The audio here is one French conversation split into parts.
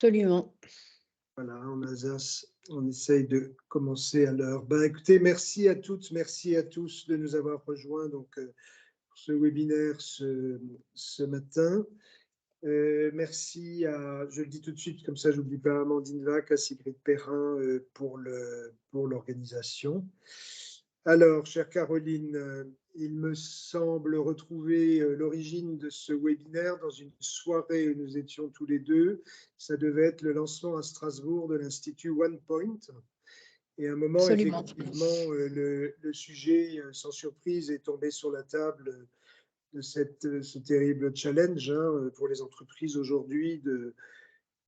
Absolument. Voilà, en Alsace, on essaye de commencer à l'heure. Ben, écoutez, merci à toutes, merci à tous de nous avoir rejoints donc, pour ce webinaire ce matin. Merci à, je le dis tout de suite, comme ça je n'oublie pas, Amandine Vac, à Sigrid Perrin pour l'organisation. Alors, chère Caroline, il me semble retrouver l'origine de ce webinaire dans une soirée où nous étions tous les deux. Ça devait être le lancement à Strasbourg de l'Institut OnePoint. Et à un moment, Absolument. effectivement, le sujet, sans surprise, est tombé sur la table de ce terrible challenge pour les entreprises aujourd'hui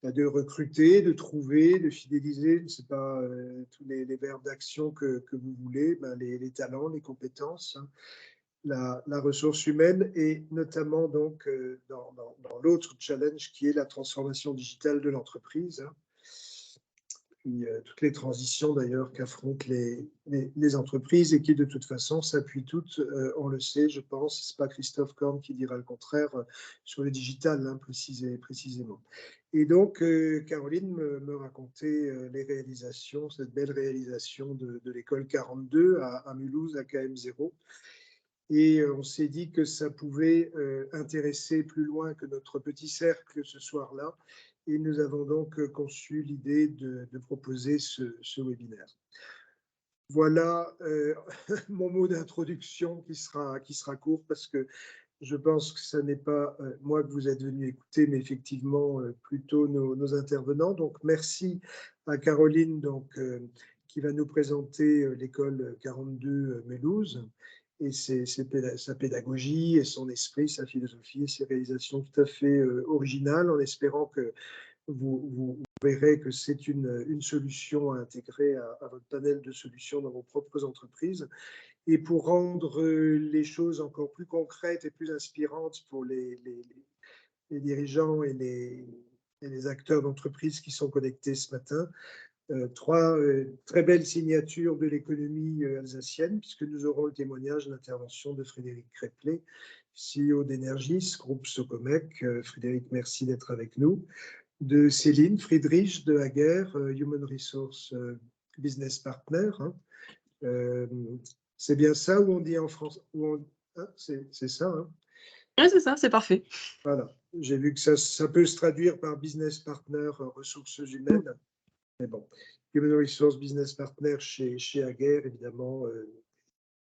de recruter, de trouver, de fidéliser, je ne sais pas, tous les verbes d'action que vous voulez, ben, les talents, les compétences, la ressource humaine et notamment donc dans l'autre challenge qui est la transformation digitale de l'entreprise. Puis, toutes les transitions d'ailleurs qu'affrontent les entreprises et qui de toute façon s'appuient toutes, on le sait, je pense, c'est pas Christophe Korn qui dira le contraire, sur le digital précisément. Et donc, Caroline me racontait les réalisations, cette belle réalisation de l'école 42 à Mulhouse, à KM0. Et on s'est dit que ça pouvait intéresser plus loin que notre petit cercle ce soir-là. Et nous avons donc conçu l'idée de proposer ce webinaire. Voilà mon mot d'introduction qui sera court parce que je pense que ce n'est pas moi que vous êtes venu écouter, mais effectivement plutôt nos intervenants. Donc merci à Caroline donc, qui va nous présenter l'école 42 Mulhouse et sa pédagogie et son esprit, sa philosophie et ses réalisations tout à fait originales, en espérant que vous verrez que c'est une solution à intégrer à votre panel de solutions dans vos propres entreprises. Et pour rendre les choses encore plus concrètes et plus inspirantes pour les dirigeants et les acteurs d'entreprise qui sont connectés ce matin, trois très belles signatures de l'économie alsacienne, puisque nous aurons le témoignage de l'intervention de Frédéric Créplet, CEO d'Energis, groupe Socomec. Frédéric, merci d'être avec nous. De Céline Friedrich de Hager, Human Resource Business Partner. C'est bien ça où on dit en France c'est ça. Hein? Oui, c'est ça, c'est parfait. Voilà. J'ai vu que ça peut se traduire par business partner, ressources humaines. Mais bon, Human Resource Business Partner chez Hager, évidemment,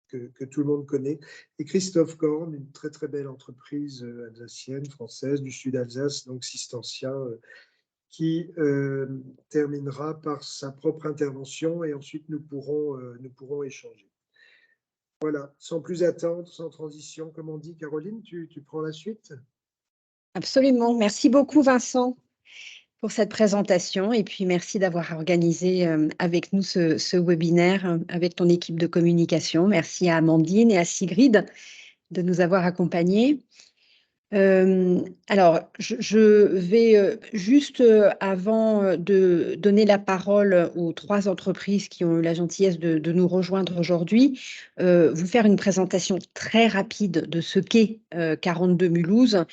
que tout le monde connaît. Et Christophe Korn, une très très belle entreprise alsacienne, française, du sud Alsace, donc Sistentia, qui terminera par sa propre intervention et ensuite nous pourrons échanger. Voilà, sans plus attendre, sans transition, comme on dit, Caroline, tu prends la suite? Absolument. Merci beaucoup, Vincent, pour cette présentation. Et puis, merci d'avoir organisé avec nous ce webinaire avec ton équipe de communication. Merci à Amandine et à Sigrid de nous avoir accompagnés. Alors, je vais juste avant de donner la parole aux trois entreprises qui ont eu la gentillesse de nous rejoindre aujourd'hui, vous faire une présentation très rapide de ce qu'est 42 Mulhouse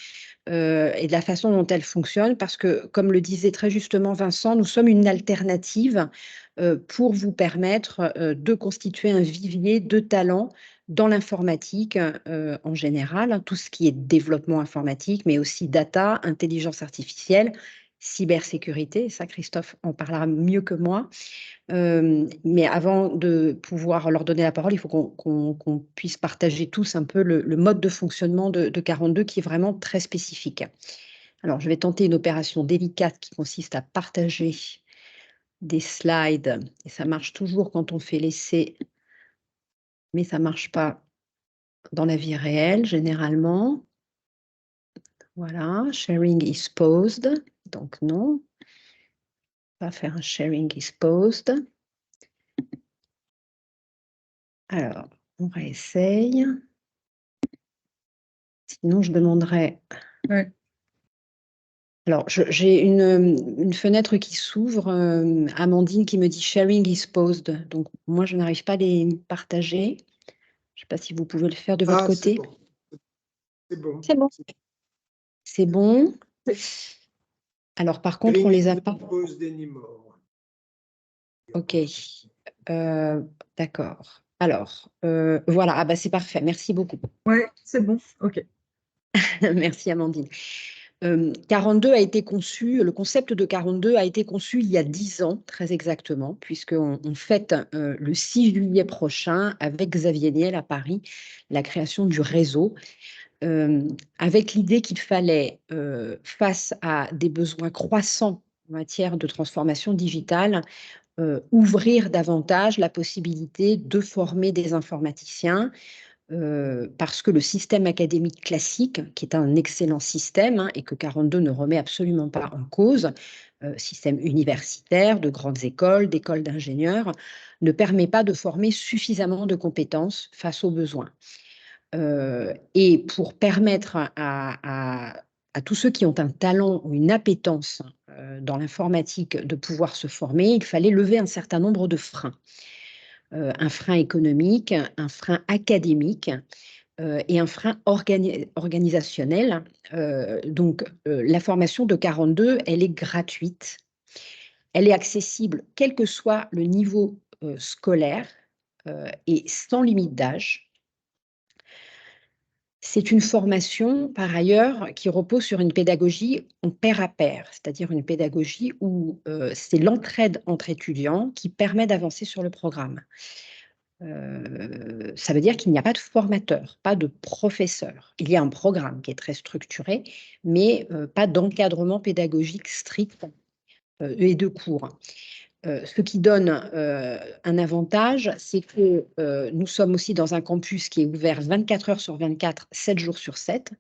et de la façon dont elle fonctionne, parce que, comme le disait très justement Vincent, nous sommes une alternative pour vous permettre de constituer un vivier de talents dans l'informatique en général, hein, tout ce qui est développement informatique, mais aussi data, intelligence artificielle, cybersécurité. Ça, Christophe en parlera mieux que moi. Mais avant de pouvoir leur donner la parole, il faut qu'on puisse partager tous un peu le mode de fonctionnement de 42 qui est vraiment très spécifique. Alors, je vais tenter une opération délicate qui consiste à partager des slides. Et ça marche toujours quand on fait l'essai, mais ça ne marche pas dans la vie réelle, généralement. Voilà, sharing is paused. Donc non, on va faire un sharing is paused. Alors, on réessaye. Sinon, je demanderai. Ouais. Alors, j'ai une fenêtre qui s'ouvre, Amandine qui me dit sharing is paused. Donc, moi, je n'arrive pas à les partager. Je ne sais pas si vous pouvez le faire de votre côté. C'est bon. C'est bon. C'est bon. Alors, par contre, on les a pas. Pose Denimore. Ok. D'accord. Alors, voilà. Ah bah, c'est parfait. Merci beaucoup. Ouais, c'est bon. OK. Merci, Amandine. 42 a été conçu, le concept de 42 a été conçu il y a 10 ans, très exactement, puisqu'on fête le 6 juillet prochain, avec Xavier Niel à Paris, la création du réseau, avec l'idée qu'il fallait, face à des besoins croissants en matière de transformation digitale, ouvrir davantage la possibilité de former des informaticiens, parce que le système académique classique, qui est un excellent système, et que 42 ne remet absolument pas en cause, système universitaire, de grandes écoles, d'écoles d'ingénieurs, ne permet pas de former suffisamment de compétences face aux besoins. Et pour permettre à tous ceux qui ont un talent ou une appétence dans l'informatique de pouvoir se former, il fallait lever un certain nombre de freins. Un frein économique, un frein académique, et un frein organisationnel. Donc, la formation de 42, elle est gratuite. Elle est accessible quel que soit le niveau scolaire, et sans limite d'âge. C'est une formation, par ailleurs, qui repose sur une pédagogie en pair à pair, c'est-à-dire une pédagogie où c'est l'entraide entre étudiants qui permet d'avancer sur le programme. Ça veut dire qu'il n'y a pas de formateur, pas de professeur. Il y a un programme qui est très structuré, mais pas d'encadrement pédagogique strict et de cours. Ce qui donne un avantage, c'est que nous sommes aussi dans un campus qui est ouvert 24 heures sur 24, 7 jours sur 7.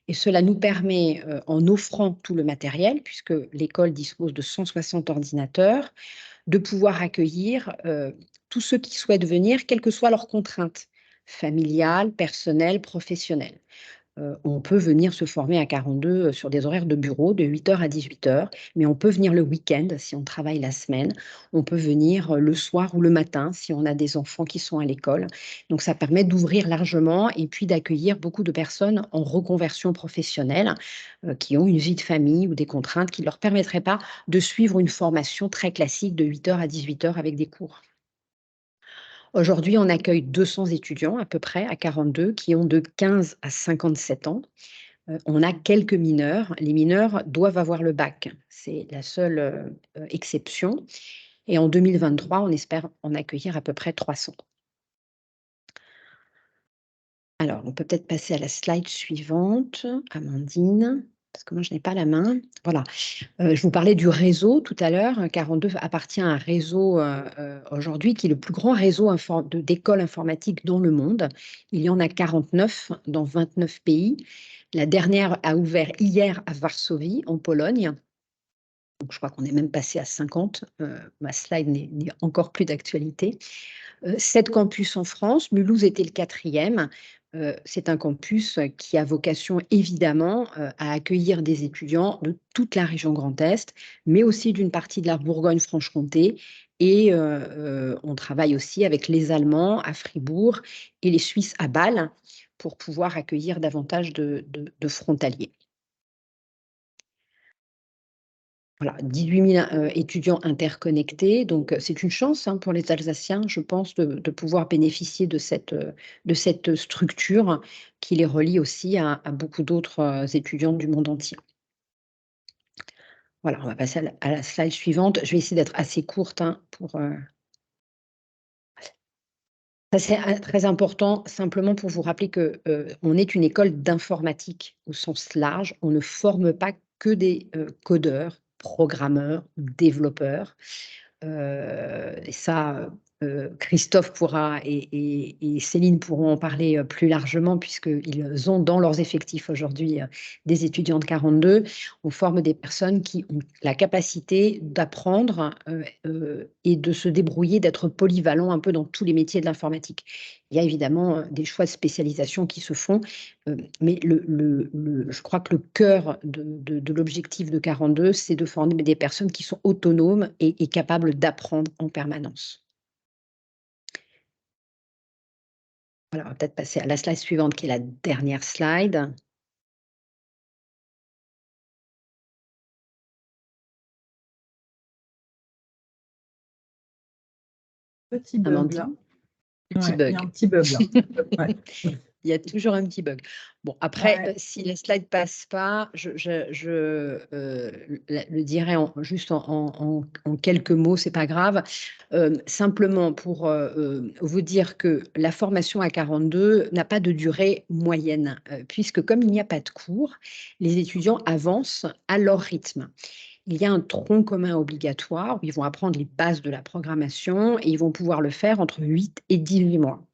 Et cela nous permet, en offrant tout le matériel, puisque l'école dispose de 160 ordinateurs, de pouvoir accueillir tous ceux qui souhaitent venir, quelles que soient leurs contraintes familiales, personnelles, professionnelles. On peut venir se former à 42 sur des horaires de bureau de 8 heures à 18 heures, mais on peut venir le week-end si on travaille la semaine. On peut venir le soir ou le matin si on a des enfants qui sont à l'école. Donc, ça permet d'ouvrir largement et puis d'accueillir beaucoup de personnes en reconversion professionnelle qui ont une vie de famille ou des contraintes qui ne leur permettraient pas de suivre une formation très classique de 8 heures à 18 heures avec des cours. Aujourd'hui, on accueille 200 étudiants à peu près à 42 qui ont de 15 à 57 ans. On a quelques mineurs. Les mineurs doivent avoir le bac. C'est la seule exception. Et en 2023, on espère en accueillir à peu près 300. Alors, on peut peut-être passer à la slide suivante, Amandine, parce que moi, je n'ai pas la main. Voilà. Je vous parlais du réseau tout à l'heure. 42 appartient à un réseau aujourd'hui qui est le plus grand réseau d'écoles informatiques dans le monde. Il y en a 49 dans 29 pays. La dernière a ouvert hier à Varsovie, en Pologne. Donc, je crois qu'on est même passé à 50. Ma slide n'est encore plus d'actualité. 7 campus en France. Mulhouse était le 4e. C'est un campus qui a vocation évidemment à accueillir des étudiants de toute la région Grand Est, mais aussi d'une partie de la Bourgogne-Franche-Comté. Et on travaille aussi avec les Allemands à Fribourg et les Suisses à Bâle pour pouvoir accueillir davantage de frontaliers. Voilà, 18 000 étudiants interconnectés. Donc, c'est une chance pour les Alsaciens, je pense, de pouvoir bénéficier de cette structure qui les relie aussi à beaucoup d'autres étudiants du monde entier. Voilà, on va passer à la slide suivante. Je vais essayer d'être assez courte pour. Ça, c'est très important, simplement pour vous rappeler qu'on est une école d'informatique au sens large. On ne forme pas que des codeurs, programmeurs, développeurs. Et ça, Christophe pourra et Céline pourront en parler plus largement, puisqu'ils ont dans leurs effectifs aujourd'hui des étudiants de 42. On forme des personnes qui ont la capacité d'apprendre et de se débrouiller, d'être polyvalents un peu dans tous les métiers de l'informatique. Il y a évidemment des choix de spécialisation qui se font, mais je crois que le cœur de l'objectif de 42, c'est de former des personnes qui sont autonomes et capables d'apprendre en permanence. Voilà, on va peut-être passer à la slide suivante, qui est la dernière slide. Petit bug là. Amandine? Petit Ouais, il y a un bug. petit bug là. Ouais. Il y a toujours un petit bug. Bon, après, Ouais. si les slides passent pas, le dirai juste en quelques mots, c'est pas grave. Simplement pour vous dire que la formation à 42 n'a pas de durée moyenne, puisque comme il n'y a pas de cours, les étudiants avancent à leur rythme. Il y a un tronc commun obligatoire où ils vont apprendre les bases de la programmation et ils vont pouvoir le faire entre 8 et 18 mois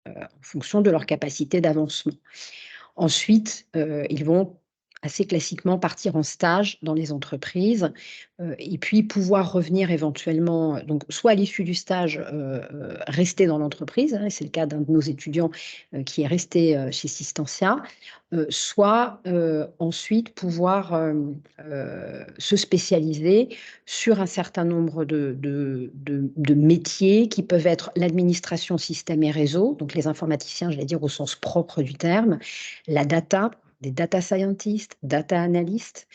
en fonction de leur capacité d'avancement. Ensuite, ils vont assez classiquement partir en stage dans les entreprises et puis pouvoir revenir éventuellement, donc soit à l'issue du stage, rester dans l'entreprise, hein, c'est le cas d'un de nos étudiants qui est resté chez Systentia, soit ensuite pouvoir se spécialiser sur un certain nombre de métiers qui peuvent être l'administration système et réseau, donc les informaticiens, je vais dire au sens propre du terme, la data, des data scientists, data analysts,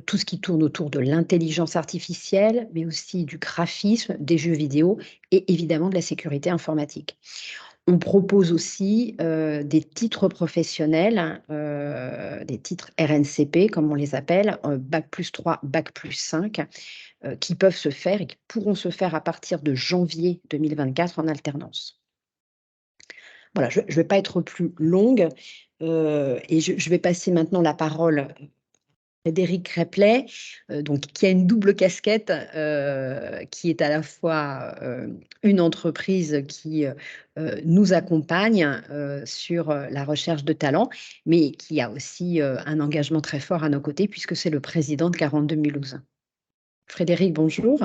tout ce qui tourne autour de l'intelligence artificielle, mais aussi du graphisme, des jeux vidéo et évidemment de la sécurité informatique. On propose aussi des titres professionnels, des titres RNCP, comme on les appelle, Bac+3, Bac+5, qui peuvent se faire et qui pourront se faire à partir de janvier 2024 en alternance. Voilà, je ne vais pas être plus longue et je vais passer maintenant la parole à Frédéric Replay, donc, qui a une double casquette, qui est à la fois une entreprise qui nous accompagne sur la recherche de talents, mais qui a aussi un engagement très fort à nos côtés puisque c'est le président de 42 Mulhouse. Frédéric, bonjour.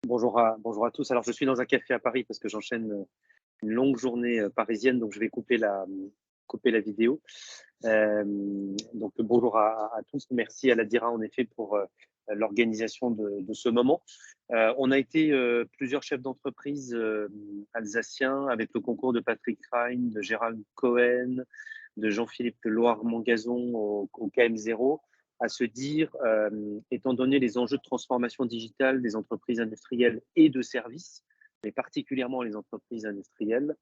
Bonjour à tous. Alors, je suis dans un café à Paris parce que j'enchaîne une longue journée parisienne, donc je vais couper la vidéo. Donc, bonjour à tous. Merci à la DIRA, en effet, pour l'organisation de ce moment. On a été plusieurs chefs d'entreprise alsaciens avec le concours de Patrick Rein, de Gérald Cohen, de Jean-Philippe Loire-Mangazon au KM0, à se dire, étant donné les enjeux de transformation digitale des entreprises industrielles et de services, mais particulièrement les entreprises industrielles,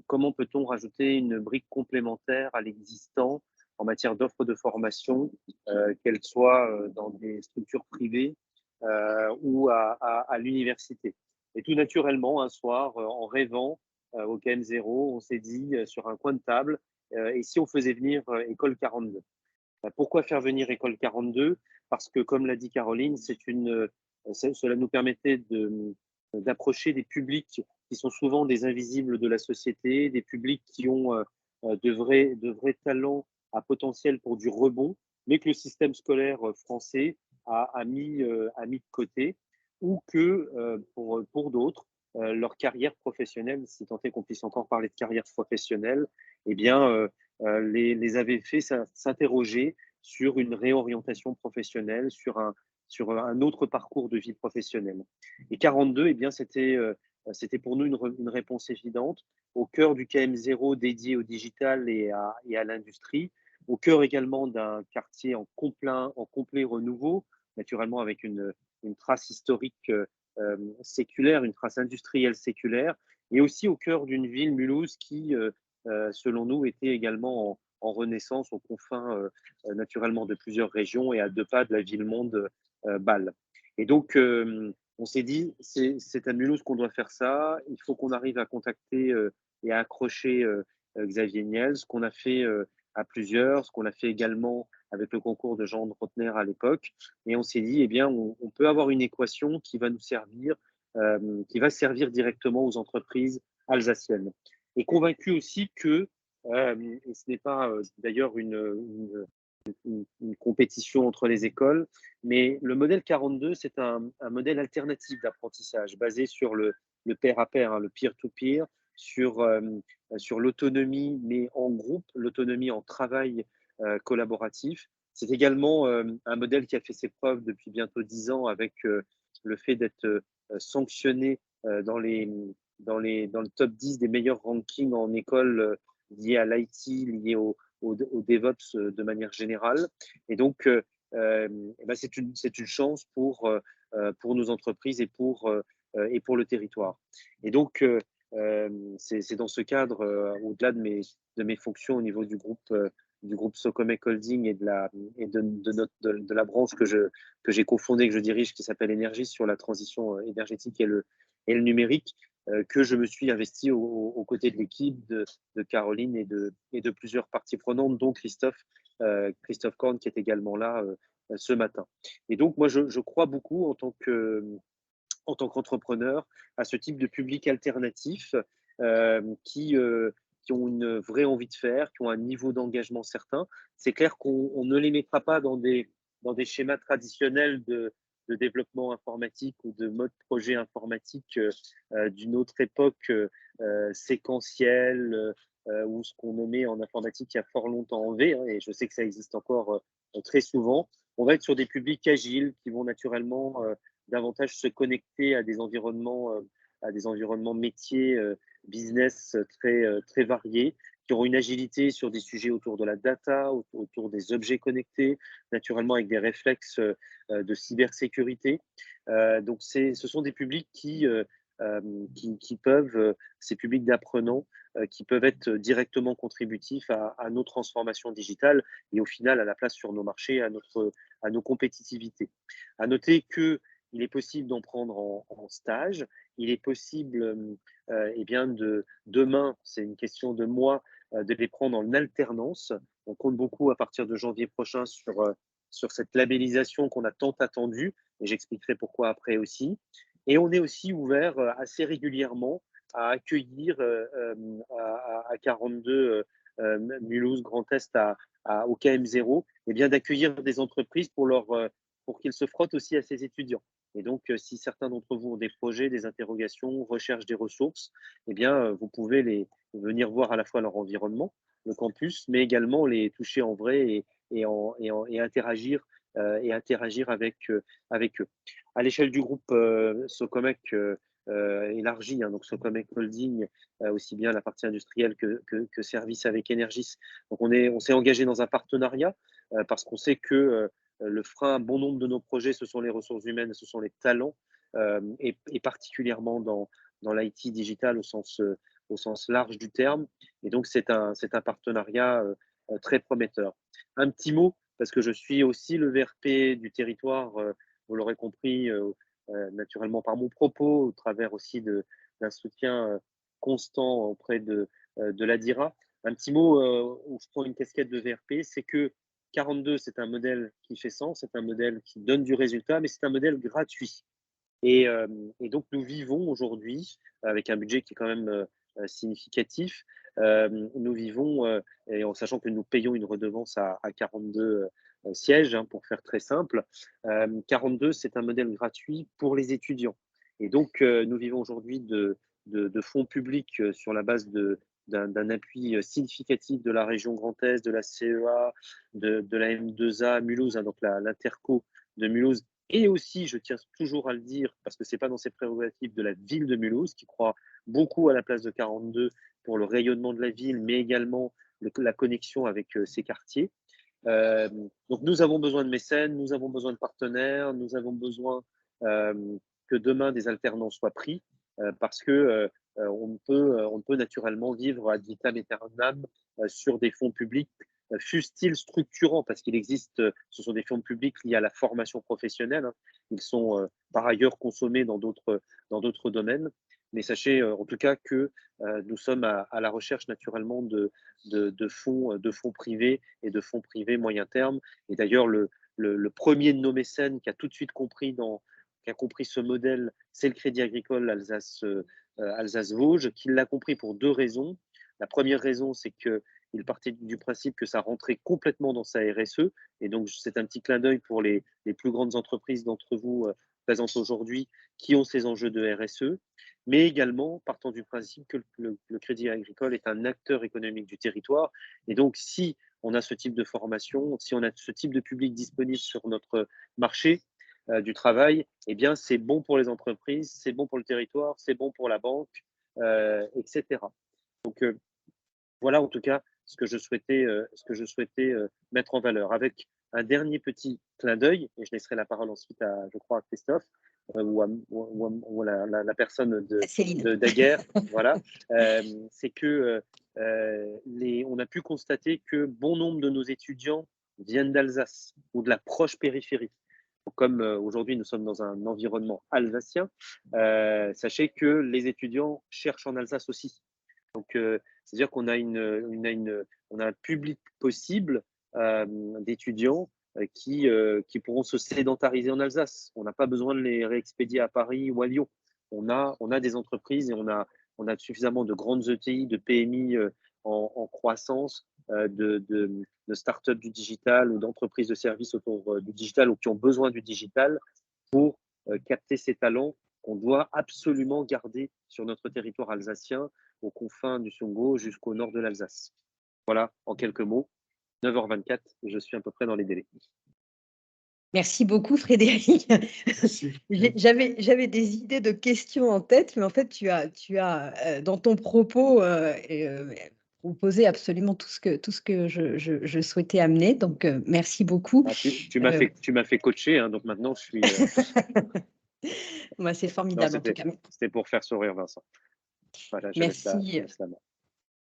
comment peut-on rajouter une brique complémentaire à l'existant en matière d'offres de formation, qu'elles soient dans des structures privées ou à l'université. Et tout naturellement, un soir, en rêvant au KM0, on s'est dit sur un coin de table, et si on faisait venir École 42? Pourquoi faire venir École 42? Parce que, comme l'a dit Caroline, cela nous permettait d'approcher des publics qui sont souvent des invisibles de la société, des publics qui ont de vrais talents à potentiel pour du rebond, mais que le système scolaire français a mis de côté, ou que pour d'autres, leur carrière professionnelle, si tant est qu'on puisse encore parler de carrière professionnelle, eh bien, les avait fait s'interroger sur une réorientation professionnelle, sur un autre parcours de vie professionnelle. Et 42, eh bien, c'était pour nous une réponse évidente, au cœur du KM0 dédié au digital et à l'industrie, au cœur également d'un quartier en complet renouveau, naturellement avec une trace historique séculaire, une trace industrielle séculaire, et aussi au cœur d'une ville, Mulhouse, qui, selon nous, était également en renaissance aux confins naturellement de plusieurs régions et à 2 pas de la ville-monde Bâle. Et donc, on s'est dit, c'est à Mulhouse qu'on doit faire ça, il faut qu'on arrive à contacter et à accrocher Xavier Niel, ce qu'on a fait à plusieurs, ce qu'on a fait également avec le concours de Jean Rotner à l'époque. Et on s'est dit, eh bien, on peut avoir une équation qui va nous servir, qui va servir directement aux entreprises alsaciennes. Et convaincu aussi que, et ce n'est pas d'ailleurs une compétition entre les écoles, mais le modèle 42, c'est un modèle alternatif d'apprentissage basé sur le pair à pair, hein, le peer-to-peer, sur l'autonomie, mais en groupe, l'autonomie en travail collaboratif. C'est également un modèle qui a fait ses preuves depuis bientôt 10 ans avec le fait d'être sanctionné dans le top 10 des meilleurs rankings en école liés à l'IT, liés au DevOps de manière générale. Et donc, c'est une chance pour nos entreprises et pour et pour le territoire. Et donc, c'est dans ce cadre, au-delà de mes fonctions au niveau du groupe Socomec Holding et de la branche que j'ai cofondée, que je dirige, qui s'appelle Énergie sur la transition énergétique et le numérique, que je me suis investi aux côtés de l'équipe, de Caroline et de plusieurs parties prenantes, dont Christophe Korn, qui est également là ce matin. Et donc, moi, je crois beaucoup en tant qu'entrepreneur à ce type de public alternatif qui ont une vraie envie de faire, qui ont un niveau d'engagement certain. C'est clair qu'on ne les mettra pas dans des schémas traditionnels de développement informatique ou de mode projet informatique d'une autre époque séquentielle ou ce qu'on nommait en informatique il y a fort longtemps en V, hein, et je sais que ça existe encore très souvent. On va être sur des publics agiles qui vont naturellement davantage se connecter à des environnements métiers, business très variés, qui auront une agilité sur des sujets autour de la data, autour des objets connectés, naturellement avec des réflexes de cybersécurité. Donc, ce sont des publics qui peuvent, ces publics d'apprenants, qui peuvent être directement contributifs à nos transformations digitales et au final à la place sur nos marchés, à nos compétitivités. À noter que il est possible d'en prendre en stage. Il est possible, demain, c'est une question de mois, de les prendre en alternance. On compte beaucoup à partir de janvier prochain sur cette labellisation qu'on a tant attendue, et j'expliquerai pourquoi après aussi. Et on est aussi ouvert assez régulièrement à accueillir à 42 Mulhouse Grand Est au KM0, et bien d'accueillir des entreprises pour qu'ils se frottent aussi à ces étudiants. Et donc, si certains d'entre vous ont des projets, des interrogations, recherchent des ressources, eh bien, vous pouvez venir voir à la fois leur environnement, le campus, mais également les toucher en vrai et interagir avec eux. À l'échelle du groupe Socomec élargi, hein, donc Socomec Holding, aussi bien la partie industrielle que service avec Energis. Donc, on s'est engagé dans un partenariat parce qu'on sait que le frein à bon nombre de nos projets, ce sont les ressources humaines, ce sont les talents, et particulièrement dans l'IT digital au sens large du terme. Et donc, c'est un partenariat très prometteur. Un petit mot, parce que je suis aussi le VRP du territoire, vous l'aurez compris, naturellement par mon propos, au travers aussi d'un soutien constant auprès de l'ADIRA. Un petit mot où je prends une casquette de VRP, c'est que 42, c'est un modèle qui fait sens, c'est un modèle qui donne du résultat, mais c'est un modèle gratuit. Et donc, nous vivons aujourd'hui, avec un budget qui est quand même significatif, nous vivons, et en sachant que nous payons une redevance à 42 sièges, hein, pour faire très simple. 42, c'est un modèle gratuit pour les étudiants. Et donc, nous vivons aujourd'hui de fonds publics sur la base d'un appui significatif de la région Grand Est, de la CEA, de la M2A Mulhouse, hein, donc l'interco de Mulhouse, et aussi, je tiens toujours à le dire, parce que ce n'est pas dans ses prérogatives, de la ville de Mulhouse, qui croit beaucoup à la place de 42 pour le rayonnement de la ville, mais également la connexion avec ses quartiers. Donc, nous avons besoin de mécènes, nous avons besoin de partenaires, nous avons besoin que demain des alternants soient pris, parce que on ne peut naturellement vivre ad vitam aeternam sur des fonds publics, fussent-ils structurants, parce qu'il existe, ce sont des fonds publics liés à la formation professionnelle, hein. Ils sont par ailleurs consommés dans d'autres domaines. Mais sachez en tout cas que nous sommes à la recherche naturellement de fonds privés et de fonds privés moyen terme. Et d'ailleurs, le premier de nos mécènes qui a tout de suite compris ce modèle, c'est le Crédit Agricole Alsace-Vosges, qui l'a compris pour deux raisons. La première raison, c'est qu'il partait du principe que ça rentrait complètement dans sa RSE. Et donc, c'est un petit clin d'œil pour les plus grandes entreprises d'entre vous présentes aujourd'hui qui ont ces enjeux de RSE, mais également partant du principe que le Crédit Agricole est un acteur économique du territoire. Et donc, si on a ce type de formation, si on a ce type de public disponible sur notre marché du travail, eh bien, c'est bon pour les entreprises, c'est bon pour le territoire, c'est bon pour la banque, etc. Donc, voilà en tout cas ce que je souhaitais mettre en valeur, avec un dernier petit clin d'œil, et je laisserai la parole ensuite à, je crois, à Christophe ou à la personne Céline. Daguerre, voilà, c'est que on a pu constater que bon nombre de nos étudiants viennent d'Alsace ou de la proche périphérie. Comme aujourd'hui nous sommes dans un environnement alsacien, sachez que les étudiants cherchent en Alsace aussi. Donc, c'est-à-dire qu'on a on a un public possible d'étudiants qui pourront se sédentariser en Alsace. On n'a pas besoin de les réexpédier à Paris ou à Lyon. On a des entreprises et on a suffisamment de grandes ETI, de PMI en croissance, de start-up du digital ou d'entreprises de services autour du digital ou qui ont besoin du digital pour capter ces talents qu'on doit absolument garder sur notre territoire alsacien, aux confins du Songo jusqu'au nord de l'Alsace. Voilà, en quelques mots, 9h24, je suis à peu près dans les délais. Merci beaucoup, Frédéric. J'avais des idées de questions en tête, mais en fait, tu as dans ton propos proposé absolument tout ce que je souhaitais amener. Donc, merci beaucoup. Ah, tu m'as fait coacher, hein, donc maintenant je suis. Bah, c'est formidable, en tout cas. C'était pour faire sourire Vincent. Voilà, je laisse la main.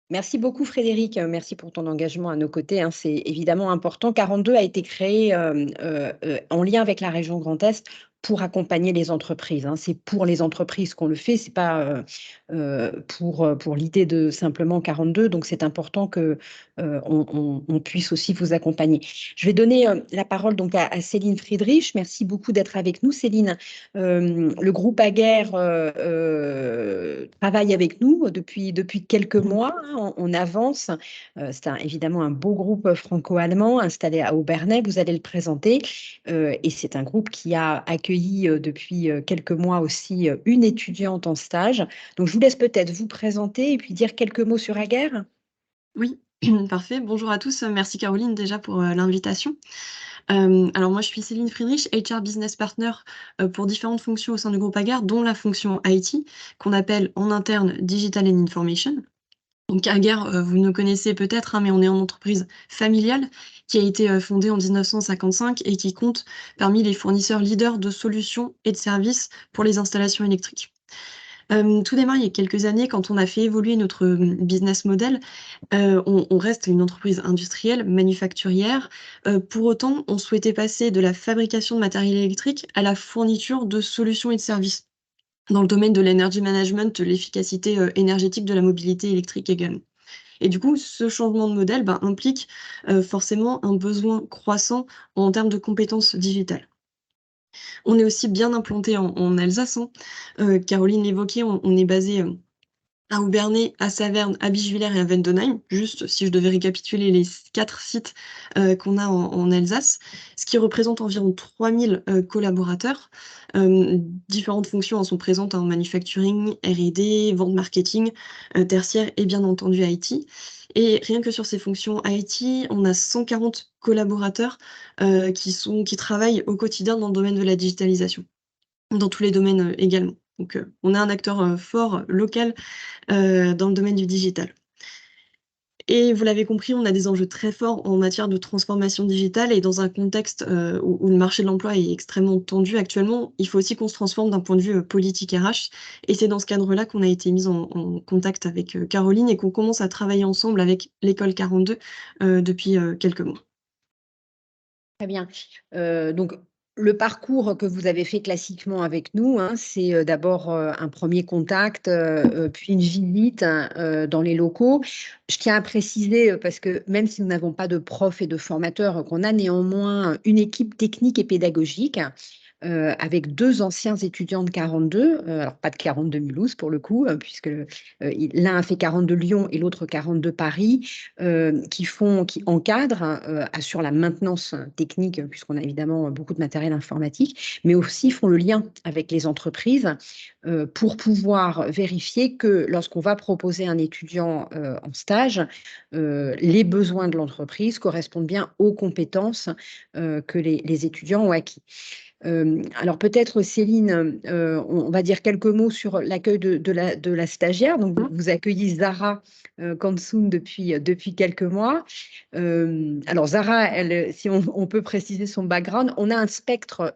Merci beaucoup, Frédéric. Merci pour ton engagement à nos côtés. Hein. C'est évidemment important. 42 a été créé en lien avec la région Grand Est pour accompagner les entreprises. Hein. C'est pour les entreprises qu'on le fait. C'est pas pour l'idée de simplement 42. Donc, c'est important que on puisse aussi vous accompagner. Je vais donner la parole donc à Céline Friedrich. Merci beaucoup d'être avec nous, Céline. Le groupe Aguerre travaille avec nous depuis quelques mois. Hein, on avance. C'est évidemment un beau groupe franco-allemand installé à Obernai. Vous allez le présenter. Et c'est un groupe qui a accueilli depuis quelques mois aussi une étudiante en stage. Donc, je vous laisse peut-être vous présenter et puis dire quelques mots sur Aguerre. Oui, parfait. Bonjour à tous. Merci Caroline déjà pour l'invitation. Alors moi, je suis Céline Friedrich, HR Business Partner pour différentes fonctions au sein du groupe Aguerre, dont la fonction IT, qu'on appelle en interne Digital and Information. Donc Aguerre, vous nous connaissez peut-être, hein, mais on est une entreprise familiale qui a été fondée en 1955 et qui compte parmi les fournisseurs leaders de solutions et de services pour les installations électriques. Tout démarre il y a quelques années quand on a fait évoluer notre business model. On reste une entreprise industrielle, manufacturière. Pour autant, on souhaitait passer de la fabrication de matériel électrique à la fourniture de solutions et de services dans le domaine de l'energy management, de l'efficacité énergétique de la mobilité électrique également. Et du coup, ce changement de modèle implique forcément un besoin croissant en termes de compétences digitales. On est aussi bien implanté en Alsace, hein. Caroline l'évoquait, on est basé à Obernai, à Saverne, à Bischwiller et à Vendenheim, juste si je devais récapituler les 4 sites qu'on a en Alsace, ce qui représente environ 3000 collaborateurs. Différentes fonctions en sont présentes en manufacturing, R&D, vente marketing, tertiaire et bien entendu IT. Et rien que sur ces fonctions IT, on a 140 collaborateurs qui travaillent au quotidien dans le domaine de la digitalisation, dans tous les domaines également. Donc, on a un acteur fort local dans le domaine du digital. Et vous l'avez compris, on a des enjeux très forts en matière de transformation digitale et dans un contexte où le marché de l'emploi est extrêmement tendu actuellement, il faut aussi qu'on se transforme d'un point de vue politique RH. Et c'est dans ce cadre-là qu'on a été mis en contact avec Caroline et qu'on commence à travailler ensemble avec l'école 42 depuis quelques mois. Très bien. Donc, le parcours que vous avez fait classiquement avec nous, hein, c'est d'abord un premier contact, puis une visite dans les locaux. Je tiens à préciser, parce que même si nous n'avons pas de profs et de formateurs, qu'on a néanmoins une équipe technique et pédagogique avec 2 anciens étudiants de 42, alors pas de 42 Mulhouse pour le coup, puisque l'un a fait 42 Lyon et l'autre 42 Paris, qui encadrent, assurent la maintenance technique, puisqu'on a évidemment beaucoup de matériel informatique, mais aussi font le lien avec les entreprises pour pouvoir vérifier que lorsqu'on va proposer un étudiant en stage, les besoins de l'entreprise correspondent bien aux compétences que les étudiants ont acquis. Alors peut-être Céline, on va dire quelques mots sur l'accueil de la stagiaire. Donc vous accueillez Zara Kansoun depuis quelques mois. Alors Zara, elle, si on peut préciser son background, on a un spectre